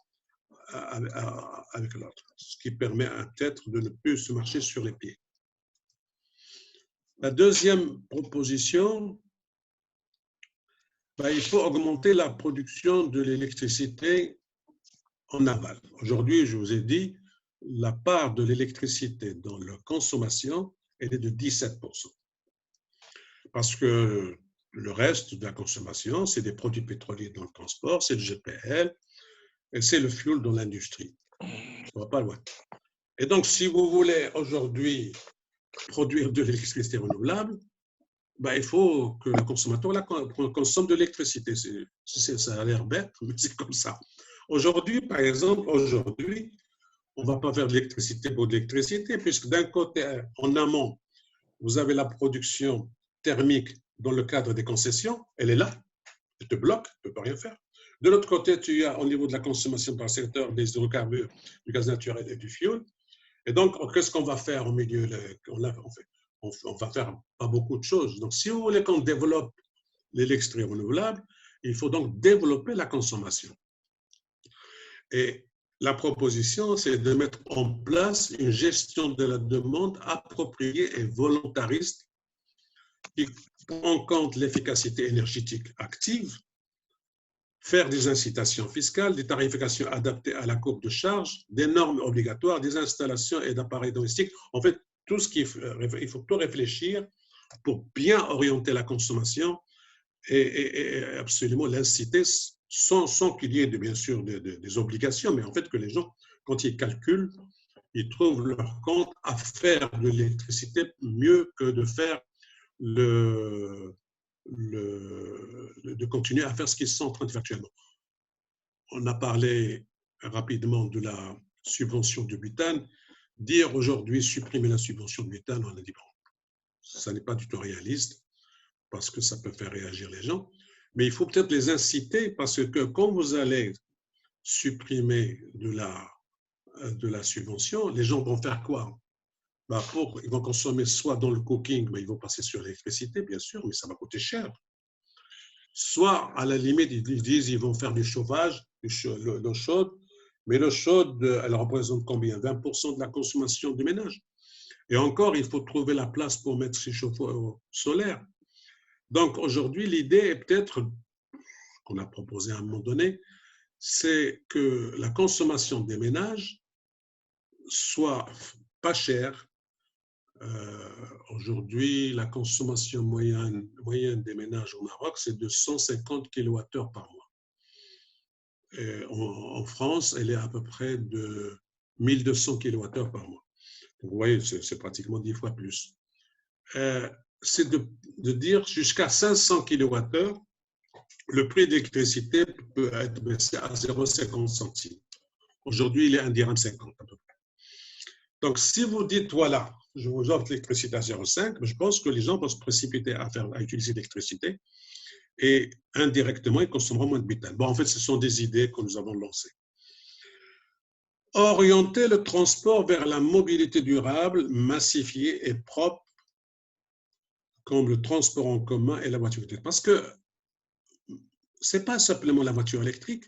avec l'autre, ce qui permet peut-être de ne plus se marcher sur les pieds. La deuxième proposition, il faut augmenter la production de l'électricité en aval. Aujourd'hui, je vous ai dit, la part de l'électricité dans la consommation, elle est de 17%. Parce que le reste de la consommation, c'est des produits pétroliers dans le transport, c'est le GPL, et c'est le fuel dans l'industrie. On va pas loin. Et donc, si vous voulez aujourd'hui produire de l'électricité renouvelable, ben, il faut que le consommateur consomme de l'électricité. Ça a l'air bête, mais c'est comme ça. Aujourd'hui, par exemple, on ne va pas faire de l'électricité pour de l'électricité, puisque d'un côté, en amont, vous avez la production thermique dans le cadre des concessions, elle est là, elle te bloque, tu ne peux pas rien faire. De l'autre côté, tu as au niveau de la consommation par secteur des hydrocarbures, du gaz naturel et du fioul. Et donc, qu'est-ce qu'on va faire au milieu? On va faire pas beaucoup de choses. Donc, si vous voulez qu'on développe l'électricité renouvelable, il faut donc développer la consommation. Et la proposition, c'est de mettre en place une gestion de la demande appropriée et volontariste qui prend en compte l'efficacité énergétique active, faire des incitations fiscales, des tarifications adaptées à la courbe de charge, des normes obligatoires, des installations et d'appareils domestiques. En fait, tout ce qu'il faut, il faut tout réfléchir pour bien orienter la consommation et absolument l'inciter sans qu'il y ait bien sûr des obligations, mais en fait que les gens, quand ils calculent, ils trouvent leur compte à faire de l'électricité mieux que de faire de continuer à faire ce qu'ils sont en train de faire actuellement. On a parlé rapidement de la subvention du butane. Dire aujourd'hui supprimer la subvention du butane, on a dit bon, ça n'est pas du tout réaliste parce que ça peut faire réagir les gens, mais il faut peut-être les inciter parce que quand vous allez supprimer de la subvention, les gens vont faire quoi? Ben ils vont consommer soit dans le cooking, mais ils vont passer sur l'électricité, bien sûr, mais ça va coûter cher. Soit, à la limite, ils disent qu'ils vont faire du chauffage, l'eau chaude, mais l'eau chaude, elle représente combien? 20% de la consommation du ménage. Et encore, il faut trouver la place pour mettre ces chauffe-eau solaires. Donc, aujourd'hui, l'idée est peut-être, qu'on a proposé à un moment donné, c'est que la consommation des ménages soit pas chère. Aujourd'hui, la consommation moyenne des ménages au Maroc, c'est de 150 kWh par mois. Et en France, elle est à peu près de 1200 kWh par mois. Donc, vous voyez, c'est pratiquement 10 fois plus. C'est de dire jusqu'à 500 kWh, le prix d'électricité peut être baissé à 0,50 centimes. Aujourd'hui, il est 1,50 dirham à peu près. Donc, si vous dites, voilà, je vous offre l'électricité à 0,5, je pense que les gens vont se précipiter à utiliser l'électricité et indirectement, ils consommeront moins de butane. Bon, en fait, ce sont des idées que nous avons lancées. Orienter le transport vers la mobilité durable, massifiée et propre, comme le transport en commun et la voiture électrique. Parce que ce n'est pas simplement la voiture électrique,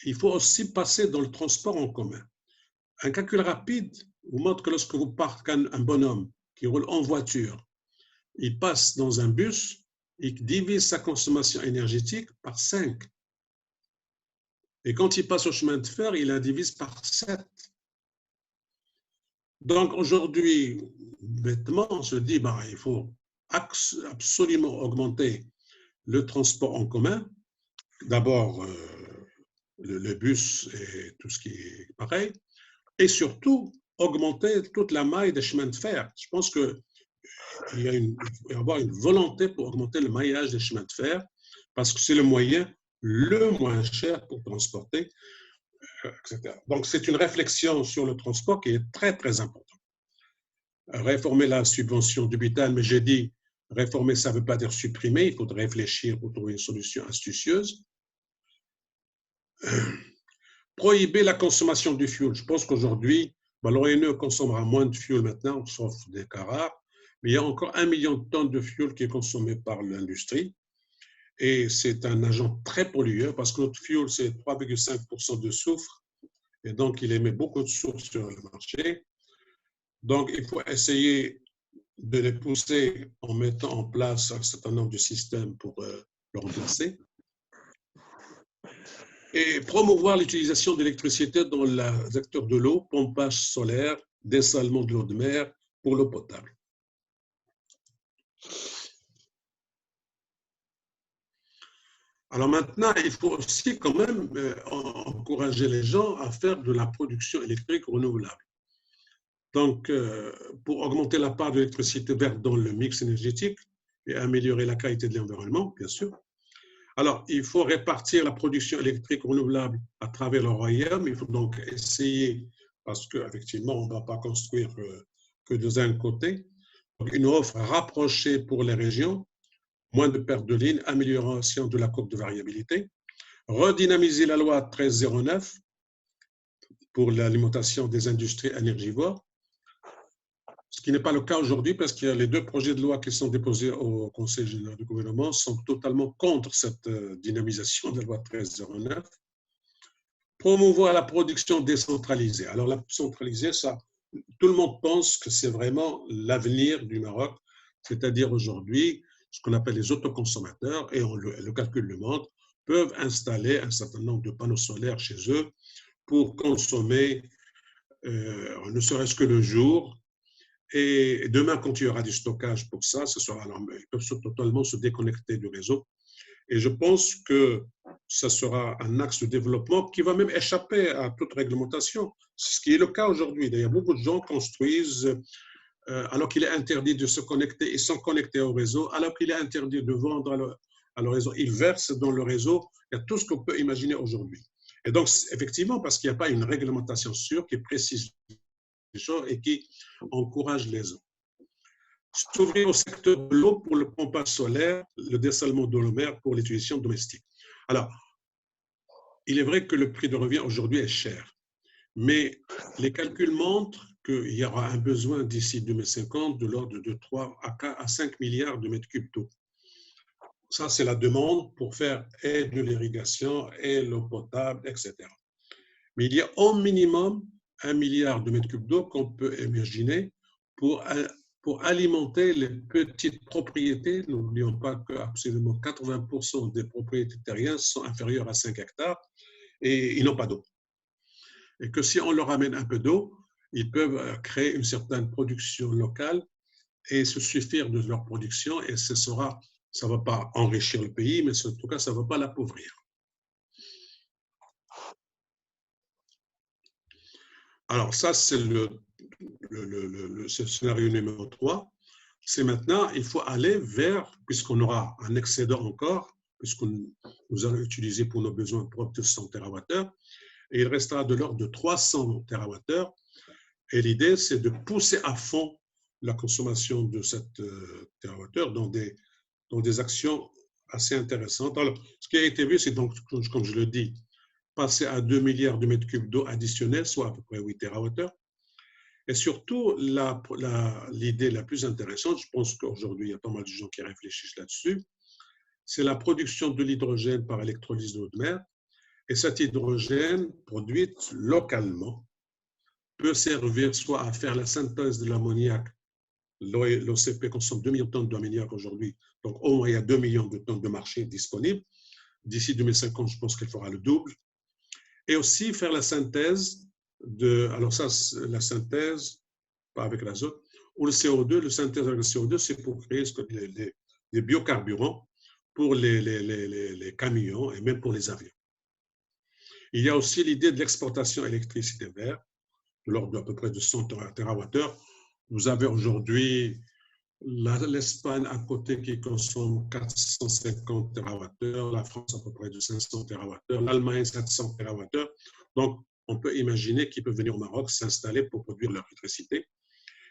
il faut aussi passer dans le transport en commun. Un calcul rapide vous montre que lorsque vous partez un bonhomme qui roule en voiture, il passe dans un bus, il divise sa consommation énergétique par 5. Et quand il passe au chemin de fer, il la divise par 7. Donc aujourd'hui, bêtement, on se dit il faut absolument augmenter le transport en commun. D'abord, le bus et tout ce qui est pareil. Et surtout, augmenter toute la maille des chemins de fer. Je pense qu'il y a avoir une volonté pour augmenter le maillage des chemins de fer parce que c'est le moyen le moins cher pour transporter, etc. Donc, c'est une réflexion sur le transport qui est très, très importante. Réformer la subvention du butane, mais j'ai dit, réformer, ça ne veut pas dire supprimer, il faut réfléchir pour trouver une solution astucieuse. Prohiber la consommation du fioul. Je pense qu'aujourd'hui, l'ONU consommera moins de fioul maintenant, sauf des cas rares, mais il y a encore 1 million de tonnes de fioul qui est consommé par l'industrie. Et c'est un agent très pollueur parce que notre fioul, c'est 3,5% de soufre. Et donc, il émet beaucoup de soufre sur le marché. Donc, il faut essayer de les pousser en mettant en place un certain nombre de systèmes pour le remplacer. Et promouvoir l'utilisation d'électricité dans le secteur de l'eau, pompage solaire, dessalement de l'eau de mer pour l'eau potable. Alors maintenant, il faut aussi quand même encourager les gens à faire de la production électrique renouvelable. Donc, pour augmenter la part d'électricité verte dans le mix énergétique et améliorer la qualité de l'environnement, bien sûr. Alors, il faut répartir la production électrique renouvelable à travers le royaume. Il faut donc essayer, parce qu'effectivement, on ne va pas construire que de un côté. Donc, une offre rapprochée pour les régions, moins de pertes de lignes, amélioration de la courbe de variabilité, redynamiser la loi 1309 pour l'alimentation des industries énergivores, ce qui n'est pas le cas aujourd'hui parce que les deux projets de loi qui sont déposés au Conseil général du gouvernement sont totalement contre cette dynamisation de la loi 1309. Promouvoir la production décentralisée. Alors la centralisée, ça, tout le monde pense que c'est vraiment l'avenir du Maroc, c'est-à-dire aujourd'hui, ce qu'on appelle les autoconsommateurs, et le calcul le montre, peuvent installer un certain nombre de panneaux solaires chez eux pour consommer, ne serait-ce que le jour. Et demain, quand il y aura du stockage pour ça, ils peuvent totalement se déconnecter du réseau. Et je pense que ça sera un axe de développement qui va même échapper à toute réglementation. C'est ce qui est le cas aujourd'hui. Il y a beaucoup de gens qui construisent alors qu'il est interdit de se connecter, ils sont connectés au réseau, alors qu'il est interdit de vendre à le réseau, ils versent dans le réseau. Il y a tout ce qu'on peut imaginer aujourd'hui. Et donc, effectivement, parce qu'il n'y a pas une réglementation sûre qui précise les choses et qui encourage les eaux. S'ouvrir au secteur de l'eau pour le pompage solaire, le dessalement de l'eau de mer pour l'utilisation domestique. Alors, il est vrai que le prix de revient aujourd'hui est cher, mais les calculs montrent qu'il y aura un besoin d'ici 2050 de l'ordre de 3 à 5 milliards de mètres cubes d'eau. Ça, c'est la demande pour faire et de l'irrigation et l'eau potable, etc. Mais il y a au minimum 1 milliard de mètres cubes d'eau qu'on peut imaginer pour alimenter les petites propriétés. N'oublions pas que absolument 80% des propriétés terriennes sont inférieures à 5 hectares et ils n'ont pas d'eau. Et que si on leur amène un peu d'eau, ils peuvent créer une certaine production locale et se suffire de leur production, et ça ne va pas enrichir le pays, mais en tout cas, ça ne va pas l'appauvrir. Alors ça, c'est le scénario numéro 3. C'est maintenant, il faut aller vers, puisqu'on aura un excédent encore, puisqu'on nous allons utiliser pour nos besoins propres 100 TWh, et il restera de l'ordre de 300 TWh. Et l'idée, c'est de pousser à fond la consommation de cette TWh dans des actions assez intéressantes. Alors, ce qui a été vu, c'est donc, comme je le dis, passer à 2 milliards de mètres cubes d'eau additionnels, soit à peu près 8 TWh. Et surtout, l'idée la plus intéressante, je pense qu'aujourd'hui, il y a pas mal de gens qui réfléchissent là-dessus, c'est la production de l'hydrogène par électrolyse de l'eau de mer. Et cet hydrogène, produite localement, peut servir soit à faire la synthèse de l'ammoniac. L'OCP consomme 2 millions de tonnes d'ammoniac aujourd'hui, donc au moins il y a 2 millions de tonnes de marché disponibles. D'ici 2050, je pense qu'elle fera le double. Et aussi faire la synthèse alors ça, la synthèse, pas avec l'azote, ou le CO2, le synthèse avec le CO2, c'est pour créer des biocarburants pour les camions et même pour les avions. Il y a aussi l'idée de l'exportation d'électricité verte, de l'ordre d'à peu près de 100 TWh. Vous avez aujourd'hui l'Espagne à côté qui consomme 450 TWh, la France à peu près de 500 TWh, l'Allemagne 700 TWh. Donc, on peut imaginer qu'ils peuvent venir au Maroc s'installer pour produire leur électricité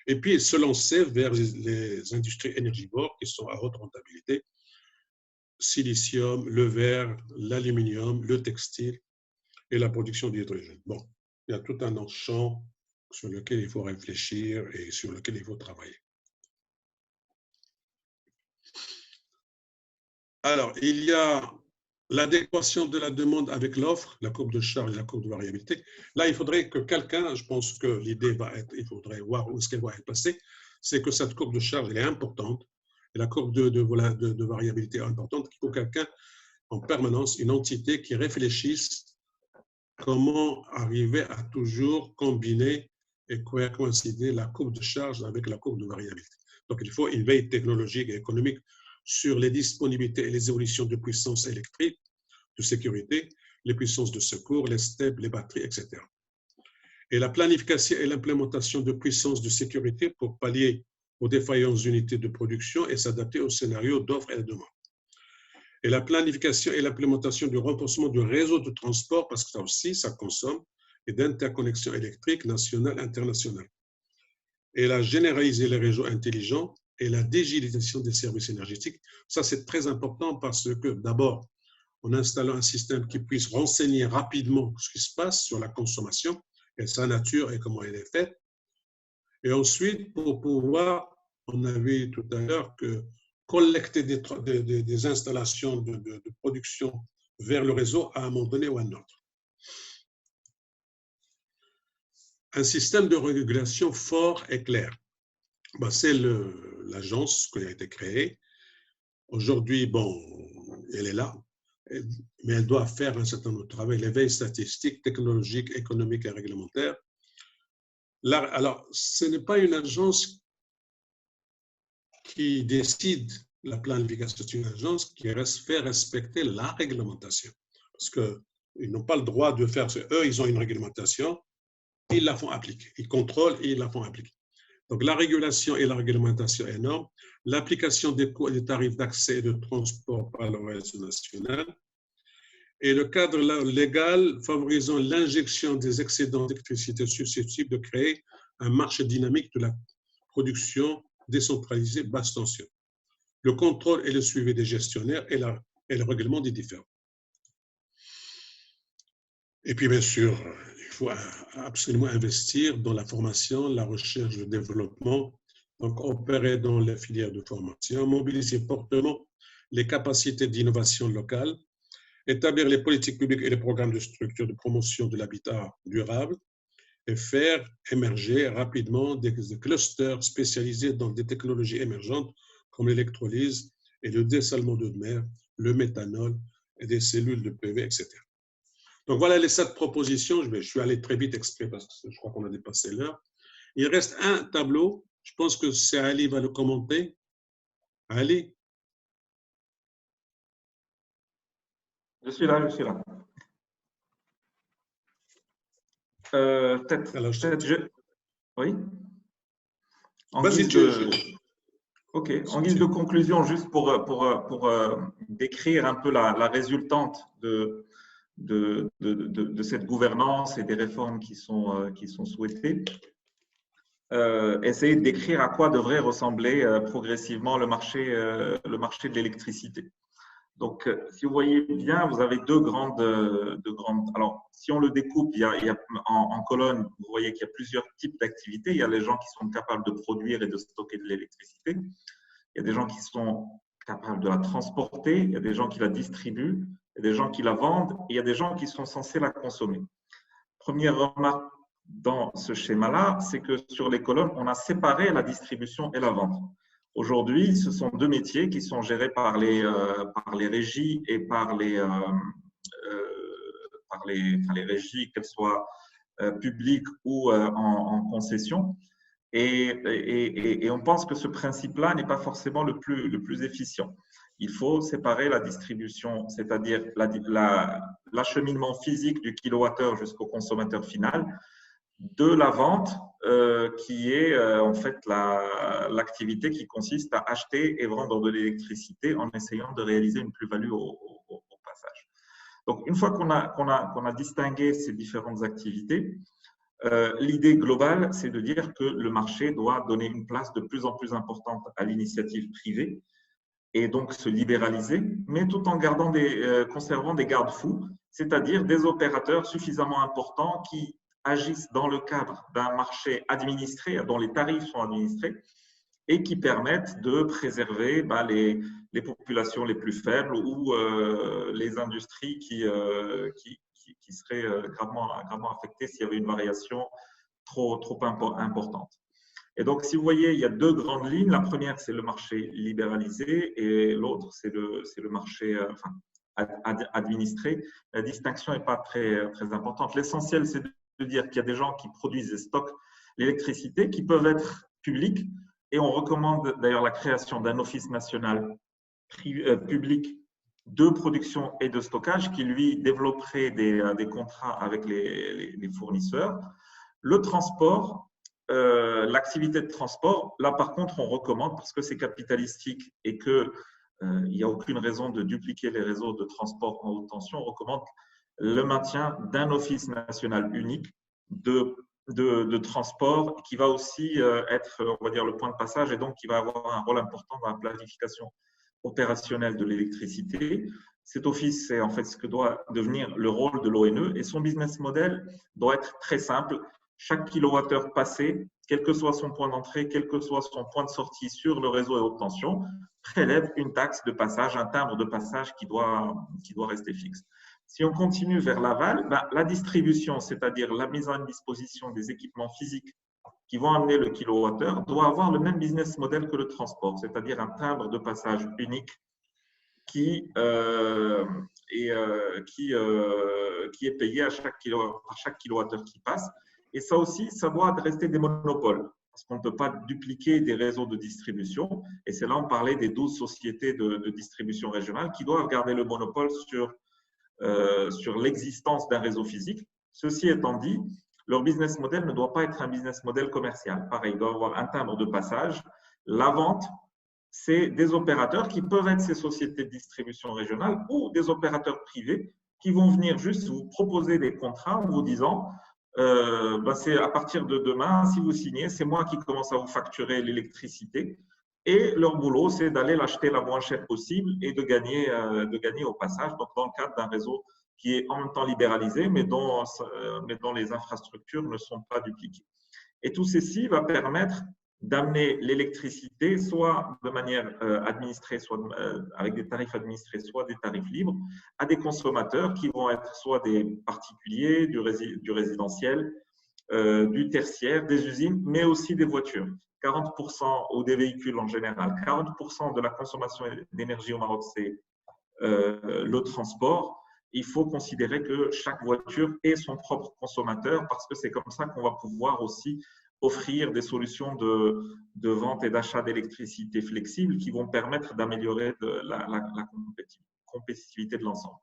et puis se lancer vers les industries énergivores qui sont à haute rentabilité, silicium, le verre, l'aluminium, le textile et la production d'hydrogène. Bon, il y a tout un autre champ sur lequel il faut réfléchir et sur lequel il faut travailler. Alors, il y a l'adéquation de la demande avec l'offre, la courbe de charge et la courbe de variabilité. Là, il faudrait que quelqu'un, je pense que l'idée va être, il faudrait voir où est-ce qu'elle va être placée, c'est que cette courbe de charge, elle est importante, et la courbe de variabilité est importante, qu'il faut quelqu'un en permanence, une entité qui réfléchisse comment arriver à toujours combiner et coïncider la courbe de charge avec la courbe de variabilité. Donc, il faut une veille technologique et économique sur les disponibilités et les évolutions de puissance électrique, de sécurité, les puissances de secours, les steps, les batteries, etc. Et la planification et l'implémentation de puissances de sécurité pour pallier aux défaillances d'unités de production et s'adapter aux scénarios d'offres et de demande. Et la planification et l'implémentation du renforcement du réseau de transport, parce que ça aussi, ça consomme, et d'interconnexion électrique nationale et internationale. Et la généraliser les réseaux intelligents et la digitalisation des services énergétiques. Ça, c'est très important parce que, d'abord, en installant un système qui puisse renseigner rapidement ce qui se passe sur la consommation et sa nature et comment elle est faite. Et ensuite, pour pouvoir, on a vu tout à l'heure que collecter des installations de production vers le réseau à un moment donné ou à un autre. Un système de régulation fort et clair. Ben, c'est l'agence qui a été créée. Aujourd'hui, bon, elle est là, mais elle doit faire un certain nombre de travail, l'éveil statistique, technologique, économique et réglementaire. Là, alors, ce n'est pas une agence qui décide la planification, c'est une agence qui fait respecter la réglementation. Parce qu'ils n'ont pas le droit de faire, eux, ils ont une réglementation, ils la font appliquer. Ils contrôlent et ils la font appliquer. Donc, la régulation et la réglementation énorme, l'application des tarifs d'accès et de transport par le réseau national, et le cadre légal favorisant l'injection des excédents d'électricité susceptibles de créer un marché dynamique de la production décentralisée basse tension. Le contrôle et le suivi des gestionnaires et le règlement des différends. Et puis, bien sûr, il faut absolument investir dans la formation, la recherche, le développement, donc opérer dans les filières de formation, mobiliser fortement les capacités d'innovation locale, établir les politiques publiques et les programmes de structure de promotion de l'habitat durable et faire émerger rapidement des clusters spécialisés dans des technologies émergentes comme l'électrolyse et le dessalement d'eau de mer, le méthanol et des cellules de PV, etc. Donc voilà les 7 propositions. Je suis allé très vite exprès parce que je crois qu'on a dépassé l'heure. Il reste un tableau. Je pense que c'est Ali qui va le commenter. Ali? Je suis là. Oui. En guise de conclusion, juste pour décrire un peu la résultante de cette gouvernance et des réformes qui sont souhaitées. Essayer de décrire à quoi devrait ressembler progressivement le marché de l'électricité. Donc, si vous voyez bien, vous avez deux grandes. Alors, si on le découpe, il y a en colonne, vous voyez qu'il y a plusieurs types d'activités. Il y a les gens qui sont capables de produire et de stocker de l'électricité. Il y a des gens qui sont capables de la transporter. Il y a des gens qui la distribuent. Il y a des gens qui la vendent. Et il y a des gens qui sont censés la consommer. Première remarque dans ce schéma-là, c'est que sur les colonnes, on a séparé la distribution et la vente. Aujourd'hui, ce sont deux métiers qui sont gérés par les régies et par les régies, qu'elles soient publiques ou en concession. Et on pense que ce principe-là n'est pas forcément le plus efficient. Il faut séparer la distribution, c'est-à-dire l'acheminement physique du kilowattheure jusqu'au consommateur final, de la vente qui est en fait l'activité qui consiste à acheter et vendre de l'électricité en essayant de réaliser une plus-value au passage. Donc, une fois qu'on a distingué ces différentes activités, l'idée globale, c'est de dire que le marché doit donner une place de plus en plus importante à l'initiative privée et donc se libéraliser, mais tout en conservant des garde-fous, c'est-à-dire des opérateurs suffisamment importants qui agissent dans le cadre d'un marché administré, dont les tarifs sont administrés, et qui permettent de préserver les populations les plus faibles ou les industries qui seraient gravement affectées s'il y avait une variation trop importante. Et donc, si vous voyez, il y a deux grandes lignes. La première, c'est le marché libéralisé et l'autre, c'est le marché, administrés, la distinction n'est pas très, très importante. L'essentiel, c'est de dire qu'il y a des gens qui produisent et stockent l'électricité qui peuvent être publics et on recommande d'ailleurs la création d'un office national public de production et de stockage qui, lui, développerait des contrats avec les fournisseurs. Le transport, l'activité de transport, là, par contre, on recommande, parce que c'est capitalistique et qu'il n'y a aucune raison de dupliquer les réseaux de transport en haute tension, on recommande le maintien d'un office national unique de transport qui va aussi être, on va dire, le point de passage et donc qui va avoir un rôle important dans la planification opérationnelle de l'électricité. Cet office, c'est en fait ce que doit devenir le rôle de l'ONE et son business model doit être très simple. Chaque kilowattheure passé, quel que soit son point d'entrée, quel que soit son point de sortie sur le réseau à haute tension, prélève une taxe de passage, un timbre de passage qui doit rester fixe. Si on continue vers l'aval, la distribution, c'est-à-dire la mise en disposition des équipements physiques qui vont amener le kilowattheure, doit avoir le même business model que le transport, c'est-à-dire un timbre de passage unique qui est payé à chaque kilowattheure qui passe. Et ça aussi, ça doit rester des monopoles, parce qu'on ne peut pas dupliquer des réseaux de distribution. Et c'est là on parlait des 12 sociétés de distribution régionale qui doivent garder le monopole sur l'existence d'un réseau physique. Ceci étant dit, leur business model ne doit pas être un business model commercial. Pareil, il doit avoir un timbre de passage. La vente, c'est des opérateurs qui peuvent être ces sociétés de distribution régionale ou des opérateurs privés qui vont venir juste vous proposer des contrats en vous disant c'est à partir de demain, si vous signez, c'est moi qui commence à vous facturer l'électricité. Et leur boulot, c'est d'aller l'acheter la moins chère possible et de gagner au passage, donc dans le cadre d'un réseau qui est en même temps libéralisé, mais dont les infrastructures ne sont pas dupliquées. Et tout ceci va permettre d'amener l'électricité soit de manière administrée, soit avec des tarifs administrés, soit des tarifs libres, à des consommateurs qui vont être soit des particuliers, du résidentiel, du tertiaire, des usines, mais aussi des voitures. 40% ou des véhicules en général, 40% de la consommation d'énergie au Maroc, c'est le transport. Il faut considérer que chaque voiture est son propre consommateur parce que c'est comme ça qu'on va pouvoir aussi offrir des solutions de vente et d'achat d'électricité flexibles qui vont permettre d'améliorer la compétitivité de l'ensemble.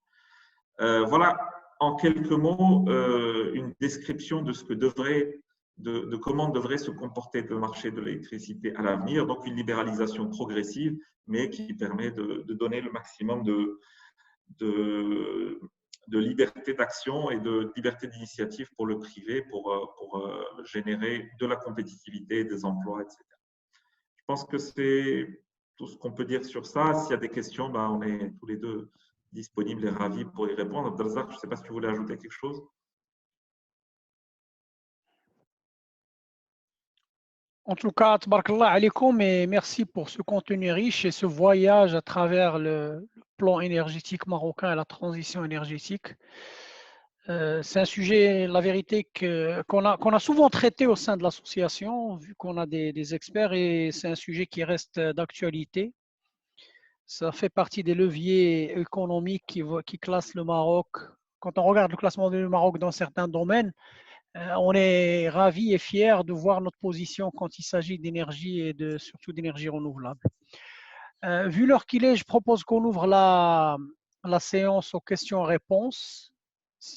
Voilà, en quelques mots, une description de ce que de comment devrait se comporter le marché de l'électricité à l'avenir. Donc, une libéralisation progressive, mais qui permet de donner le maximum de liberté d'action et de liberté d'initiative pour le privé pour générer de la compétitivité, des emplois, etc. Je pense que c'est tout ce qu'on peut dire sur ça. S'il y a des questions, on est tous les deux disponibles et ravis pour y répondre. Abdelrazak, je ne sais pas si tu voulais ajouter quelque chose. En tout cas, tabarakallah alaykoum et merci pour ce contenu riche et ce voyage à travers le plan énergétique marocain et la transition énergétique. C'est un sujet, la vérité, qu'on a souvent traité au sein de l'association, vu qu'on a des experts, et c'est un sujet qui reste d'actualité. Ça fait partie des leviers économiques qui classent le Maroc. Quand on regarde le classement du Maroc dans certains domaines, on est ravis et fiers de voir notre position quand il s'agit d'énergie et surtout d'énergie renouvelable. Vu l'heure qu'il est, je propose qu'on ouvre la séance aux questions-réponses.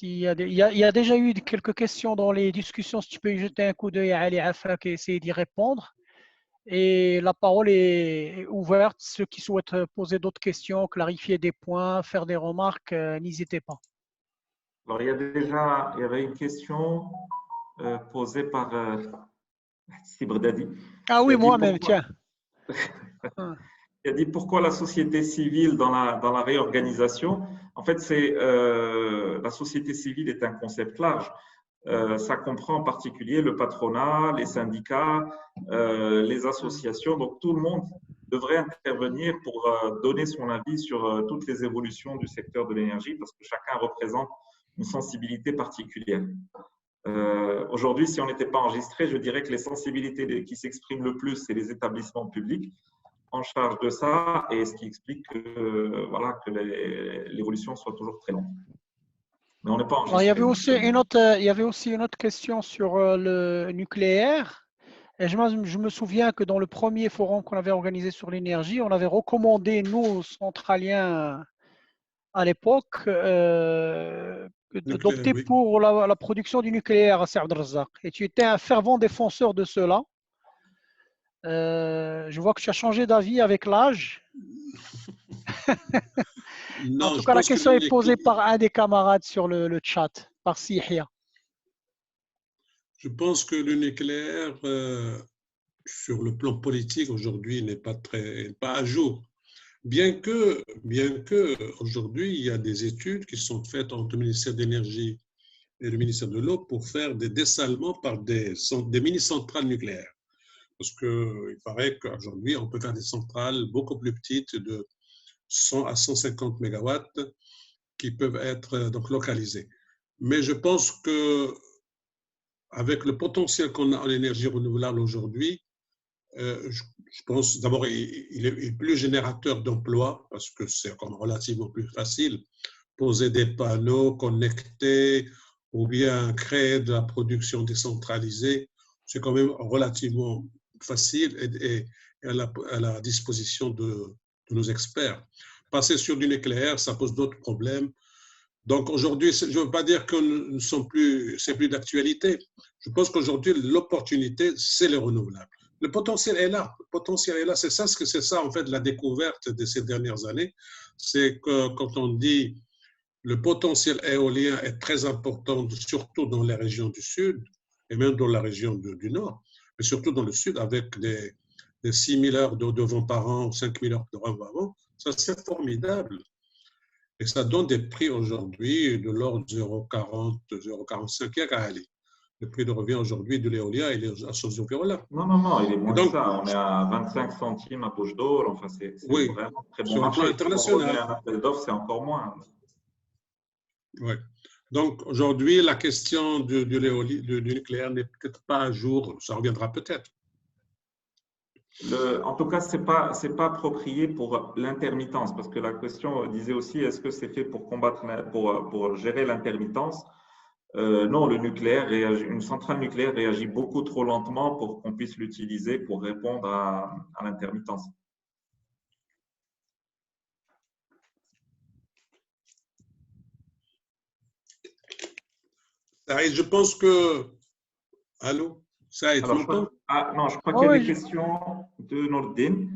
Il y a déjà eu quelques questions dans les discussions. Si tu peux y jeter un coup d'œil à Ali Afak et essayer d'y répondre. Et la parole est ouverte. Ceux qui souhaitent poser d'autres questions, clarifier des points, faire des remarques, n'hésitez pas. Alors, il y avait une question posée par Sibr Dadi. Ah oui, moi-même, tiens. Il a dit pourquoi la société civile dans la réorganisation. En fait, la société civile est un concept large. Ça comprend en particulier le patronat, les syndicats, les associations. Donc, tout le monde devrait intervenir pour donner son avis sur toutes les évolutions du secteur de l'énergie parce que chacun représente une sensibilité particulière. Aujourd'hui, si on n'était pas enregistré, je dirais que les sensibilités qui s'expriment le plus, c'est les établissements publics. en charge de ça et ce qui explique que, voilà, que l'évolution soit toujours très lente. Mais on n'est pas en Alors, il y avait aussi actuellement. il y avait aussi une autre question sur le nucléaire. Et je me souviens que dans le premier forum qu'on avait organisé sur l'énergie, on avait recommandé, nous, centraliens, à l'époque, Nucléaire, d'opter oui. pour la production du nucléaire à Saad Razzaq. Et tu étais un fervent défenseur de cela. Je vois que tu as changé d'avis avec l'âge. En Non, tout je cas, la pense que question est posée par un des camarades sur le chat, par Sihia. je pense que le nucléaire, sur le plan politique, aujourd'hui, n'est pas à jour. Bien que aujourd'hui, il y a des études qui sont faites entre le ministère de l'Énergie et le ministère de l'Eau pour faire des dessalements par des mini-centrales nucléaires. Parce qu'il paraît qu'aujourd'hui, on peut faire des centrales beaucoup plus petites, de 100 à 150 mégawatts, qui peuvent être donc localisées. Mais je pense que avec le potentiel qu'on a en énergie renouvelable aujourd'hui, je pense d'abord il est plus générateur d'emplois parce que c'est encore relativement plus facile. Poser des panneaux, connecter ou bien créer de la production décentralisée, c'est quand même relativement facile et à la disposition de nos experts. Passer sur du nucléaire, ça pose d'autres problèmes. Donc aujourd'hui, je ne veux pas dire que c'est plus d'actualité. Je pense qu'aujourd'hui, l'opportunité, c'est le renouvelable. Le potentiel est là. Le potentiel est là. C'est ça en fait la découverte de ces dernières années. C'est que quand on dit le potentiel éolien est très important, surtout dans les régions du sud et même dans la région du nord, mais surtout dans le sud avec des 6 000 heures de vent par an, 5 000 heures de vent par an, ça c'est formidable. Et ça donne des prix aujourd'hui de l'ordre de 0,40, 0,45 à aller. Le prix de revient aujourd'hui de l'éolien, il est à ce niveau-là. Non, il est moins que Donc, ça. On est à 25 centimes à Bouche d'Or. Enfin, c'est oui, vraiment très bon sur le plan marché. Si on revient international. à un appel d'offres, c'est encore moins. Ouais. Donc, aujourd'hui, la question du nucléaire n'est peut-être pas à jour. Ça reviendra peut-être. En tout cas, c'est pas approprié pour l'intermittence, parce que la question disait aussi, est-ce que c'est fait pour combattre, pour gérer l'intermittence? Non, une centrale nucléaire réagit beaucoup trop lentement pour qu'on puisse l'utiliser pour répondre à l'intermittence. Saïd, je pense que... Allô? Saïd, tu m'entends? Non, je crois qu'il y a des questions de Nordin.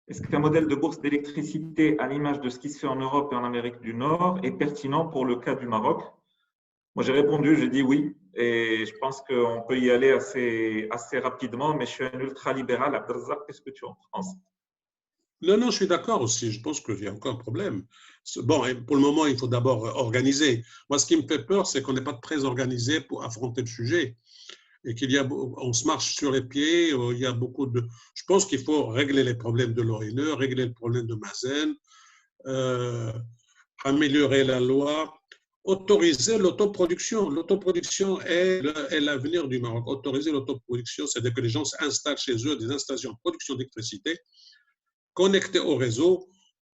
Est-ce qu'un modèle de bourse d'électricité à l'image de ce qui se fait en Europe et en Amérique du Nord est pertinent pour le cas du Maroc? Moi, j'ai répondu, j'ai dit oui. Et je pense qu'on peut y aller assez rapidement, mais je suis un ultra-libéral. Abdelrazak, qu'est-ce que tu en penses? Non, je suis d'accord aussi. Je pense qu'il y a encore un problème. Bon, pour le moment, il faut d'abord organiser. Moi, ce qui me fait peur, c'est qu'on n'est pas très organisé pour affronter le sujet et on se marche sur les pieds. Il y a beaucoup de. Je pense qu'il faut régler les problèmes de l'ONE, régler le problème de Mazen, améliorer la loi, autoriser l'autoproduction. L'autoproduction est l'avenir du Maroc. Autoriser l'autoproduction, c'est-à-dire que les gens s'installent chez eux des installations de production d'électricité connectés au réseau,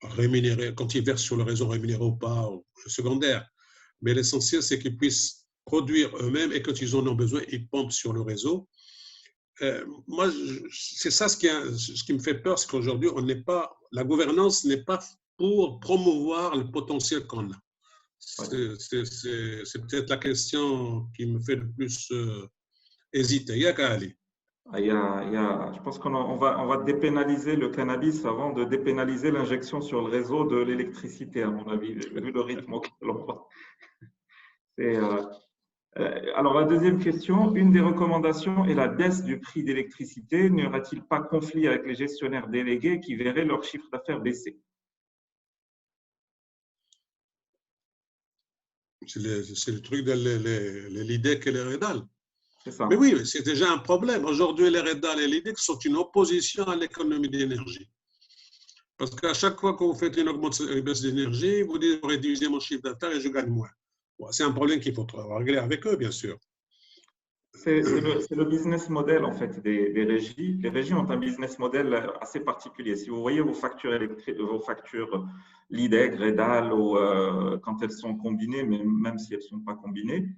rémunérés, quand ils versent sur le réseau, rémunérés ou pas, ou secondaire. Mais l'essentiel, c'est qu'ils puissent produire eux-mêmes et quand ils en ont besoin, ils pompent sur le réseau. Moi, c'est ça ce qui me fait peur, c'est qu'aujourd'hui, la gouvernance n'est pas pour promouvoir le potentiel qu'on a. C'est peut-être la question qui me fait le plus hésiter. Il y a qu'à aller. Je pense qu'on va dépénaliser le cannabis avant de dépénaliser l'injection sur le réseau de l'électricité, à mon avis, vu le rythme auquel on va. Alors, la deuxième question, une des recommandations est la baisse du prix d'électricité. N'y aura-t-il pas conflit avec les gestionnaires délégués qui verraient leur chiffre d'affaires baisser? C'est le truc de l'IDEC et les REDAL. C'est ça. Mais oui, c'est déjà un problème. Aujourd'hui, les REDAL et l'IDEC sont une opposition à l'économie d'énergie. Parce qu'à chaque fois que vous faites une baisse d'énergie, vous dites, vous réduisez mon chiffre d'affaires et je gagne moins. Bon, c'est un problème qu'il faut régler avec eux, bien sûr. C'est le business model en fait des régies. Les régies ont un business model assez particulier. Si vous voyez vos factures électriques, vos factures Lidec, Redal, ou quand elles sont combinées, mais même si elles ne sont pas combinées,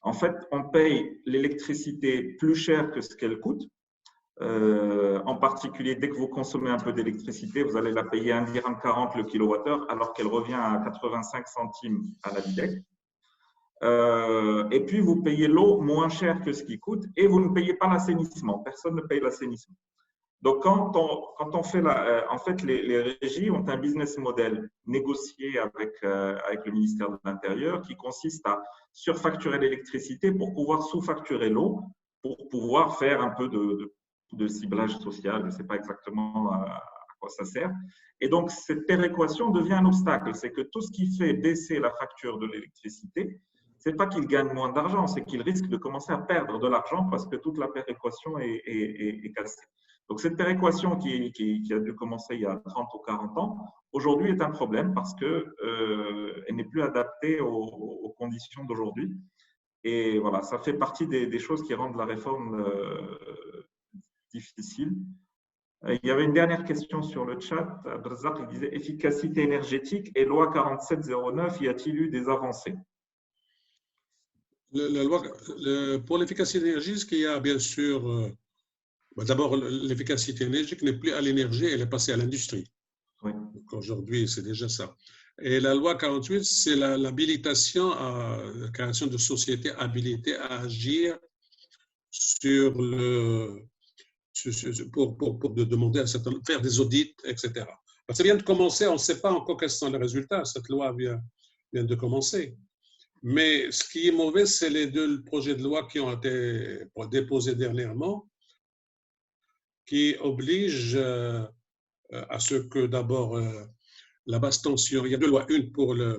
en fait, on paye l'électricité plus cher que ce qu'elle coûte. En particulier, dès que vous consommez un peu d'électricité, vous allez la payer 1,40 € le kilowattheure, alors qu'elle revient à 85 centimes à la Lidec. Et puis, vous payez l'eau moins cher que ce qui coûte et vous ne payez pas l'assainissement. Personne ne paye l'assainissement. Donc, quand on fait en fait, les régies ont un business model négocié avec le ministère de l'Intérieur qui consiste à surfacturer l'électricité pour pouvoir sous-facturer l'eau, pour pouvoir faire un peu de ciblage social. Je ne sais pas exactement à quoi ça sert. Et donc, cette péréquation devient un obstacle. C'est que tout ce qui fait baisser la facture de l'électricité, ce n'est pas qu'il gagne moins d'argent, c'est qu'il risque de commencer à perdre de l'argent parce que toute la péréquation est cassée. Donc, cette péréquation qui a dû commencer il y a 30 ou 40 ans, aujourd'hui est un problème parce qu'elle n'est plus adaptée aux conditions d'aujourd'hui. Et voilà, ça fait partie des choses qui rendent la réforme difficile. Il y avait une dernière question sur le chat. Abdelrazak, il disait efficacité énergétique et loi 4709, y a-t-il eu des avancées? La loi, pour l'efficacité énergétique, ce qu'il y a bien sûr, d'abord l'efficacité énergétique n'est plus à l'énergie, elle est passée à l'industrie. Oui. Donc aujourd'hui, c'est déjà ça. Et la loi 48, c'est l'habilitation à la création de sociétés habilitées à agir sur pour demander à certains, faire des audits, etc. Ça vient de commencer, on ne sait pas encore quels sont les résultats. Cette loi vient de commencer. Mais ce qui est mauvais, c'est les deux projets de loi qui ont été déposés dernièrement, qui obligent à ce que d'abord la basse tension, il y a deux lois, une pour la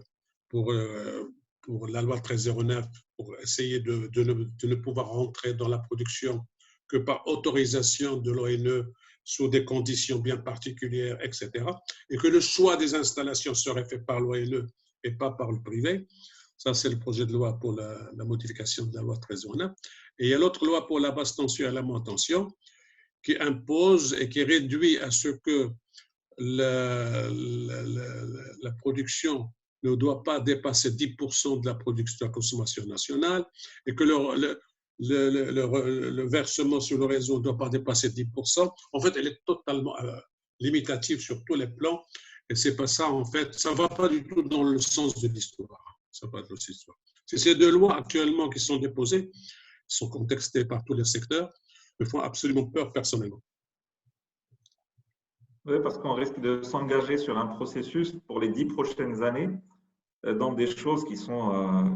loi 1309, pour essayer de ne pouvoir rentrer dans la production que par autorisation de l'ONE sous des conditions bien particulières, etc. Et que le choix des installations serait fait par l'ONE et pas par le privé. Ça, c'est le projet de loi pour la modification de la loi 1309. Et il y a l'autre loi pour la basse tension et la montée tension qui impose et qui réduit à ce que la production ne doit pas dépasser 10% de la production de la consommation nationale et que le versement sur le réseau ne doit pas dépasser 10%. En fait, elle est totalement limitative sur tous les plans et c'est pas ça, en fait, ça ne va pas du tout dans le sens de l'histoire. Ça va pas dans l'histoire. C'est ces deux lois actuellement qui sont déposées, qui sont contestées par tous les secteurs, me font absolument peur personnellement. Oui, parce qu'on risque de s'engager sur un processus pour les 10 prochaines années dans des choses qui sont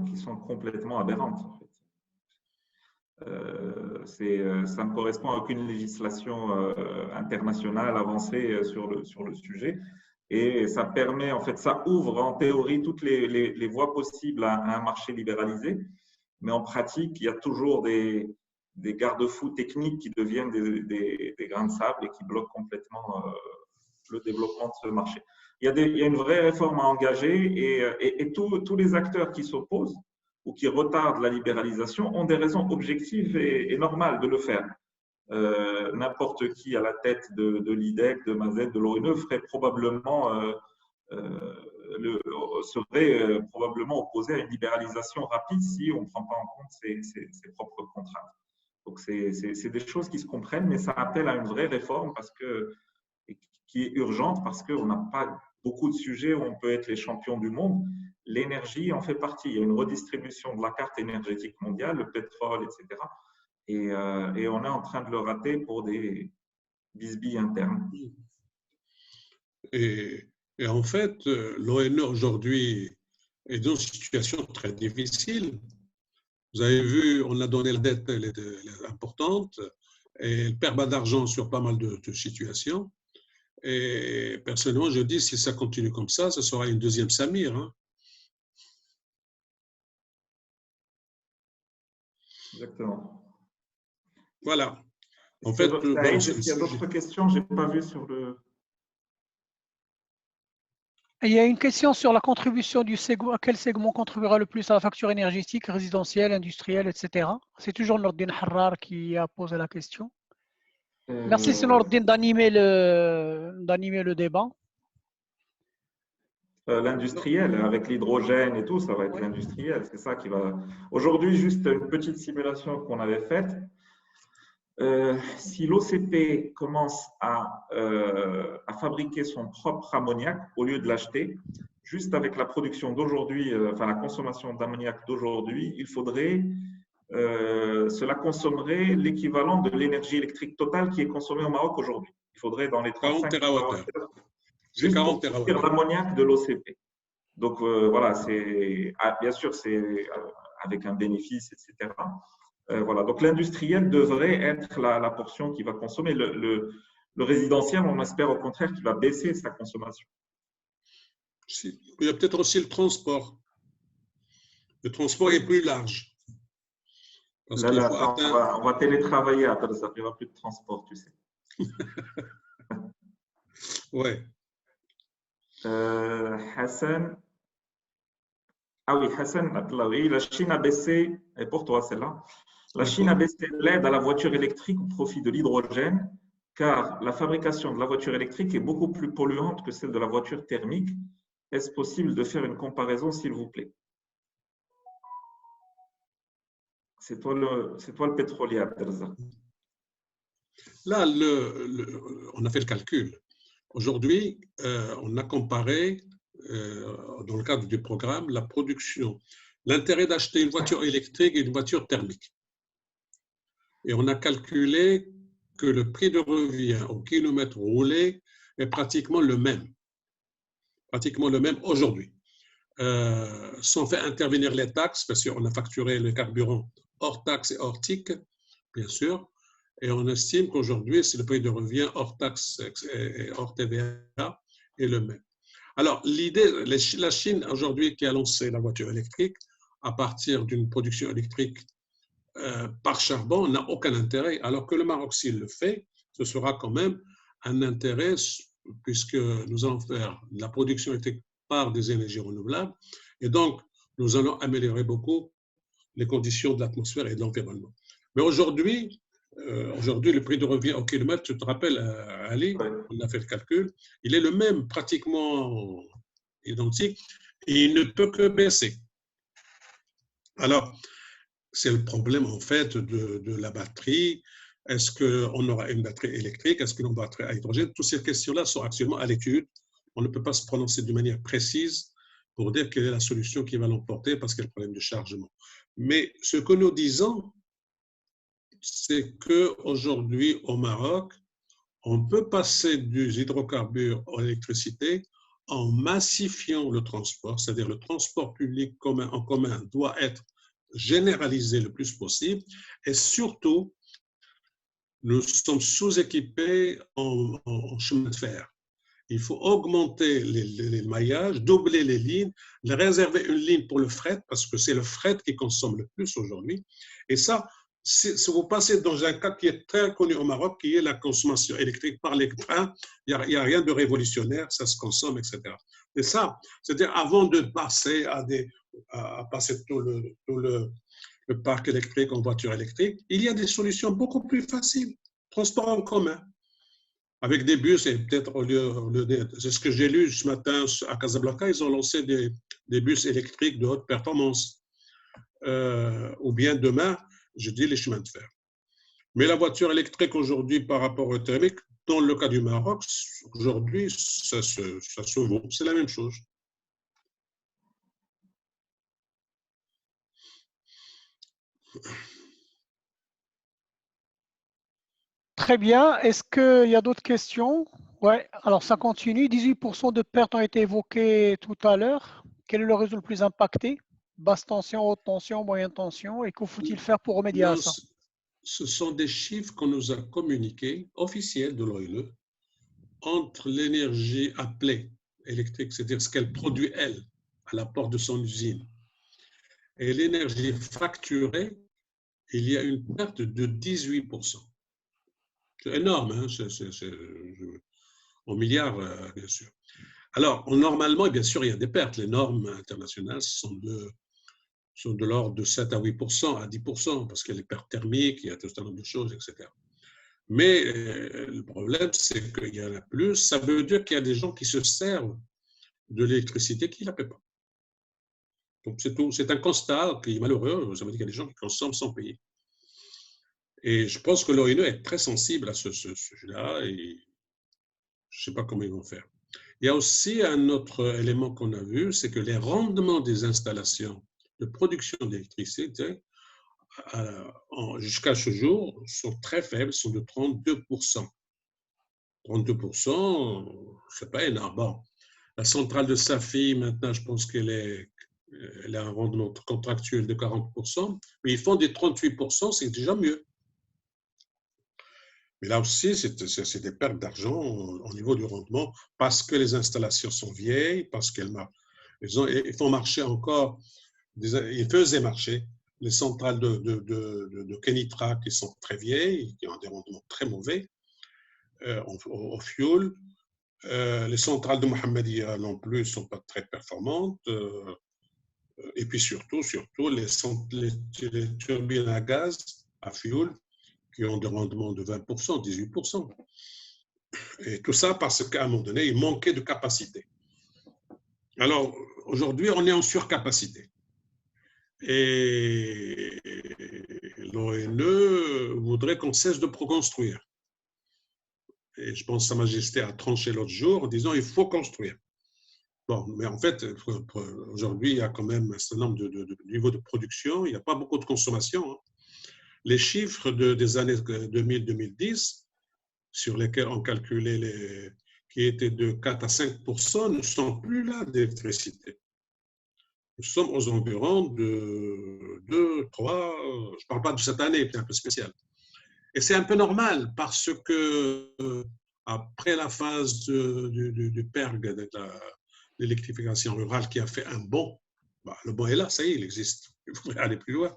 complètement aberrantes. En fait. Ça ne correspond à aucune législation internationale avancée sur le sujet. Et ça permet, en fait, ça ouvre en théorie toutes les voies possibles à un marché libéralisé. Mais en pratique, il y a toujours des garde-fous techniques qui deviennent des grains de sable et qui bloquent complètement le développement de ce marché. Il y a une vraie réforme à engager et tous les acteurs qui s'opposent ou qui retardent la libéralisation ont des raisons objectives et normales de le faire. N'importe qui à la tête de l'IDEC, de Mazet, de l'ONE serait probablement opposé à une libéralisation rapide si on ne prend pas en compte ses propres contraintes. Donc, c'est des choses qui se comprennent, mais ça appelle à une vraie réforme qui est urgente parce qu'on n'a pas beaucoup de sujets où on peut être les champions du monde. L'énergie en fait partie. Il y a une redistribution de la carte énergétique mondiale, le pétrole, etc. Et on est en train de le rater pour des bisbilles internes. Et en fait, l'ONE aujourd'hui est dans une situation très difficile. Vous avez vu, on a donné la dette, elle est importante, et elle perd pas d'argent sur pas mal de situations. Et personnellement, je dis, si ça continue comme ça sera une deuxième Samir. Hein. Exactement. Voilà. En fait, il y a d'autres questions, je n'ai pas vu sur le… Il y a une question sur la contribution du segment. Quel segment contribuera le plus à la facture énergétique, résidentielle, industrielle, etc. C'est toujours Nordine Harrar qui a posé la question. Merci, c'est Nordine, d'animer le débat. L'industriel, avec l'hydrogène et tout, ça va être Oui. l'industriel. C'est ça qui va. Aujourd'hui, juste une petite simulation qu'on avait faite. Si l'OCP commence à fabriquer son propre ammoniac au lieu de l'acheter, juste avec la production d'aujourd'hui, enfin la consommation d'ammoniac d'aujourd'hui, cela consommerait l'équivalent de l'énergie électrique totale qui est consommée au Maroc aujourd'hui. Il faudrait dans les 40 35 TWh. C'est juste 40 pour produire TWh. l'ammoniac de l'OCP. Donc voilà, bien sûr, c'est avec un bénéfice, etc. Voilà. Donc l'industriel devrait être la portion qui va consommer. Le résidentiel, on espère au contraire qu'il va baisser sa consommation. Il y a peut-être aussi le transport. Le transport est plus large. Parce qu'il faut on va télétravailler à Tarzan, il n'y aura plus de transport, tu sais. Ouais. Hassan. Ah oui, Hassan, la Chine a baissé, et pour toi celle-là, la Chine a baissé l'aide à la voiture électrique au profit de l'hydrogène, car la fabrication de la voiture électrique est beaucoup plus polluante que celle de la voiture thermique. Est-ce possible de faire une comparaison, s'il vous plaît? C'est toi le pétrolier, Abdelza. Là, on a fait le calcul. Aujourd'hui, on a comparé, dans le cadre du programme, la production, l'intérêt d'acheter une voiture électrique et une voiture thermique. Et on a calculé que le prix de revient au kilomètre roulé est pratiquement le même aujourd'hui. Sans faire intervenir les taxes, parce qu'on a facturé le carburant hors taxes et hors TIC, bien sûr, et on estime qu'aujourd'hui, si le prix de revient hors taxes et hors TVA est le même. Alors, l'idée, la Chine aujourd'hui qui a lancé la voiture électrique à partir d'une production électrique par charbon n'a aucun intérêt, alors que le Maroc, s'il le fait, ce sera quand même un intérêt puisque nous allons faire de la production électrique par des énergies renouvelables et donc nous allons améliorer beaucoup les conditions de l'atmosphère et de l'environnement. Mais aujourd'hui, le prix de revient au kilomètre, tu te rappelles, Ali, on a fait le calcul, il est le même, pratiquement identique, et il ne peut que baisser. Alors, c'est le problème en fait de la batterie. Est-ce qu'on aura une batterie électrique? Est-ce qu'une batterie à hydrogène? Toutes ces questions-là sont actuellement à l'étude. On ne peut pas se prononcer de manière précise pour dire quelle est la solution qui va l'emporter parce qu'il y a le problème de chargement. Mais ce que nous disons, c'est qu'aujourd'hui, au Maroc, on peut passer des hydrocarbures à l'électricité en massifiant le transport, c'est-à-dire le transport public en commun doit être généralisé le plus possible et surtout, nous sommes sous-équipés en chemin de fer. Il faut augmenter les maillages, doubler les lignes, réserver une ligne pour le fret, parce que c'est le fret qui consomme le plus aujourd'hui. Et ça, si vous passez dans un cas qui est très connu au Maroc, qui est la consommation électrique par les trains, il n'y a rien de révolutionnaire, ça se consomme, etc. Et ça, c'est-à-dire avant de passer à passer tout le parc électrique en voiture électrique, il y a des solutions beaucoup plus faciles. Transport en commun. Avec des bus, et peut-être c'est ce que j'ai lu ce matin à Casablanca, ils ont lancé des bus électriques de haute performance. Ou bien demain, je dis les chemins de fer. Mais la voiture électrique aujourd'hui par rapport au thermique, dans le cas du Maroc, aujourd'hui, ça se vaut. C'est la même chose. Très bien. Est-ce qu'il y a d'autres questions? Oui, alors ça continue. 18% de pertes ont été évoquées tout à l'heure. Quel est le réseau le plus impacté? Basse tension, haute tension, moyenne tension? Et que faut-il faire pour remédier à ça? Ce sont des chiffres qu'on nous a communiqués, officiels de l'ONE, entre l'énergie appelée électrique, c'est-à-dire ce qu'elle produit, elle, à la porte de son usine, et l'énergie facturée, il y a une perte de 18%. C'est énorme, hein? En milliards, bien sûr. Alors, normalement, et bien sûr, il y a des pertes. Les normes internationales sont de l'ordre de 7 à 8%, à 10%, parce qu'il y a les pertes thermiques, il y a tout un nombre de choses, etc. Mais le problème, c'est qu'il y en a plus. Ça veut dire qu'il y a des gens qui se servent de l'électricité qui ne la paient pas. Donc, c'est tout. C'est un constat qui est malheureux. Ça veut dire qu'il y a des gens qui consomment sans payer. Et je pense que l'ONU est très sensible à ce sujet-là et je ne sais pas comment ils vont faire. Il y a aussi un autre élément qu'on a vu, c'est que les rendements des installations de production d'électricité jusqu'à ce jour sont très faibles, sont de 32%. 32%, ce n'est pas énorme. Bon, la centrale de Safi, maintenant, je pense qu'elle a un rendement contractuel de 40%, mais ils font des 38%, c'est déjà mieux. Mais là aussi, c'est des pertes d'argent au niveau du rendement parce que les installations sont vieilles, parce ils font marcher encore, ils faisaient marcher les centrales de Kenitra qui sont très vieilles, qui ont des rendements très mauvais au fioul. Les centrales de Mohammedia non plus ne sont pas très performantes. Et puis surtout les turbines à gaz, à fioul, qui ont des rendements de 20%, 18%. Et tout ça parce qu'à un moment donné, il manquait de capacité. Alors, aujourd'hui, on est en surcapacité. Et l'ONU voudrait qu'on cesse de construire. Et je pense que Sa Majesté a tranché l'autre jour en disant il faut construire. Bon, mais en fait, aujourd'hui, il y a quand même un certain nombre de niveaux de production, il n'y a pas beaucoup de consommation. Hein. Les chiffres des années 2000-2010, sur lesquels on calculait qui étaient de 4 à 5%, ne sont plus là d'électricité. Nous sommes aux environs de 2, 3, je ne parle pas de cette année, c'est un peu spécial. Et c'est un peu normal parce que après la phase du PERG, de l'électrification rurale qui a fait un bond, le bond est là, ça y est, il existe, il faudrait aller plus loin.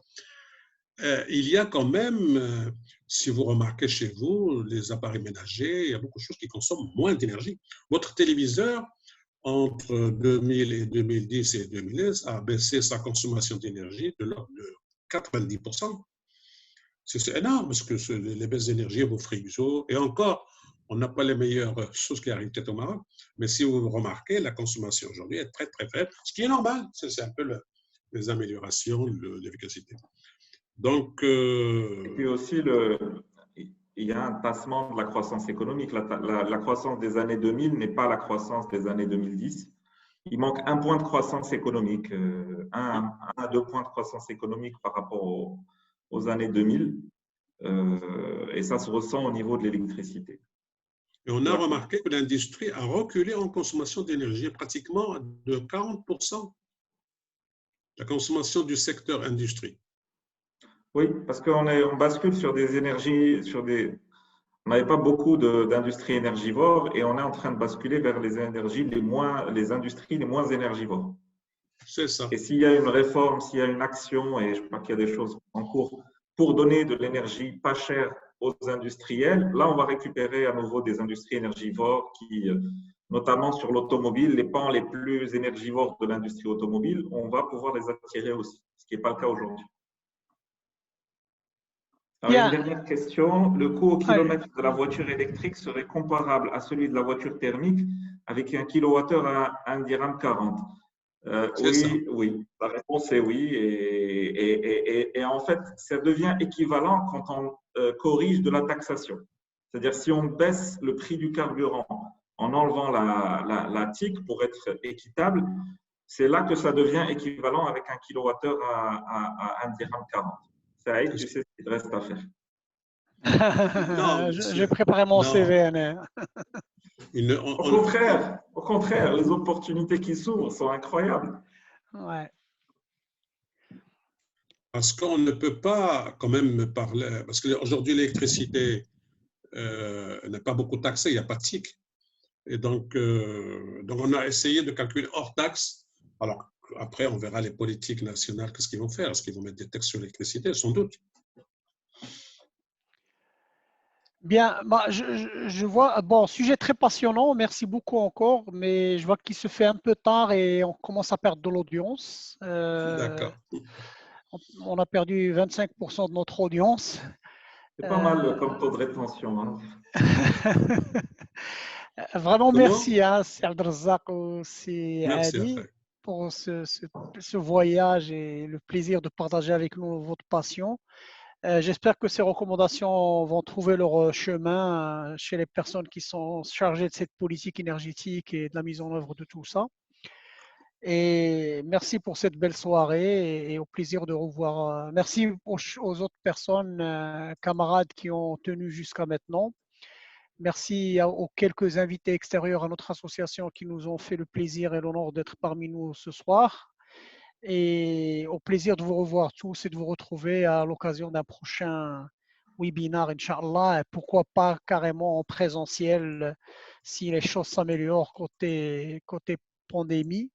Il y a quand même, si vous remarquez chez vous, les appareils ménagers, il y a beaucoup de choses qui consomment moins d'énergie. Votre téléviseur, entre 2000 et 2010 et 2010, a baissé sa consommation d'énergie de l'ordre de 90%. C'est énorme parce que les baisses d'énergie, vos frigos, et encore, on n'a pas les meilleures choses qui arrivent peut-être au Maroc, mais si vous remarquez, la consommation aujourd'hui est très, très faible, ce qui est normal, c'est un peu les améliorations de l'efficacité. Donc, Et puis aussi, il y a un tassement de la croissance économique. La croissance des années 2000 n'est pas la croissance des années 2010. Il manque un point de croissance économique, un à 2 points de croissance économique par rapport aux années 2000. Et ça se ressent au niveau de l'électricité. Et on a remarqué que l'industrie a reculé en consommation d'énergie, pratiquement de 40%. La consommation du secteur industrie. Oui, parce qu'on bascule sur des énergies, on n'avait pas beaucoup d'industries énergivores et on est en train de basculer vers les industries les moins énergivores. C'est ça. Et s'il y a une réforme, s'il y a une action, et je crois qu'il y a des choses en cours pour donner de l'énergie pas chère aux industriels, là on va récupérer à nouveau des industries énergivores qui, notamment sur l'automobile, les pans les plus énergivores de l'industrie automobile, on va pouvoir les attirer aussi, ce qui n'est pas le cas aujourd'hui. Alors, une dernière question. Le coût au kilomètre de la voiture électrique serait comparable à celui de la voiture thermique avec un kilowattheure à 1,40 dirham. Oui. La réponse est oui. Et en fait, ça devient équivalent quand on corrige de la taxation. C'est-à-dire, si on baisse le prix du carburant en enlevant la TIC pour être équitable, c'est là que ça devient équivalent avec un kilowattheure à 1,40 dirham. Saïd, tu sais ce qu'il reste à faire. J'ai préparé mon CV. Au contraire, les opportunités qui s'ouvrent sont incroyables. Ouais. Parce qu'on ne peut pas quand même parler, parce qu'aujourd'hui l'électricité n'est pas beaucoup taxée, il n'y a pas de TIC. Et donc on a essayé de calculer hors taxe. Alors, après, on verra les politiques nationales, qu'est-ce qu'ils vont faire? Est-ce qu'ils vont mettre des taxes sur l'électricité? Sans doute. Bien, bah, je vois, bon, sujet très passionnant, merci beaucoup encore, mais je vois qu'il se fait un peu tard et on commence à perdre de l'audience. D'accord. On a perdu 25% de notre audience. C'est pas mal comme taux de rétention, hein. Vraiment Comment? merci, hein, c'est Abdelrazak ou c'est Merci, Ali Raphaël. pour ce voyage et le plaisir de partager avec nous votre passion. J'espère que ces recommandations vont trouver leur chemin chez les personnes qui sont chargées de cette politique énergétique et de la mise en œuvre de tout ça. Et merci pour cette belle soirée et au plaisir de revoir. Merci aux autres personnes, camarades qui ont tenu jusqu'à maintenant. Merci aux quelques invités extérieurs à notre association qui nous ont fait le plaisir et l'honneur d'être parmi nous ce soir. Et au plaisir de vous revoir tous et de vous retrouver à l'occasion d'un prochain webinaire, Inch'Allah. Et pourquoi pas carrément en présentiel si les choses s'améliorent côté pandémie.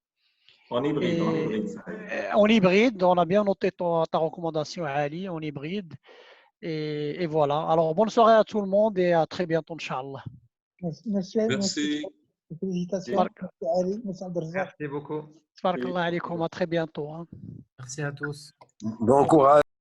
En Et hybride, ça y est. en hybride, on a bien noté ta recommandation, Ali, en hybride. Et voilà. Alors, bonne soirée à tout le monde et à très bientôt, Inch'Allah. Merci, Merci. félicitations. Merci Ali, merci Abdelrazak. Merci beaucoup. Tabarakallah alaikum, à très bientôt. Hein. Merci à tous. Bon courage.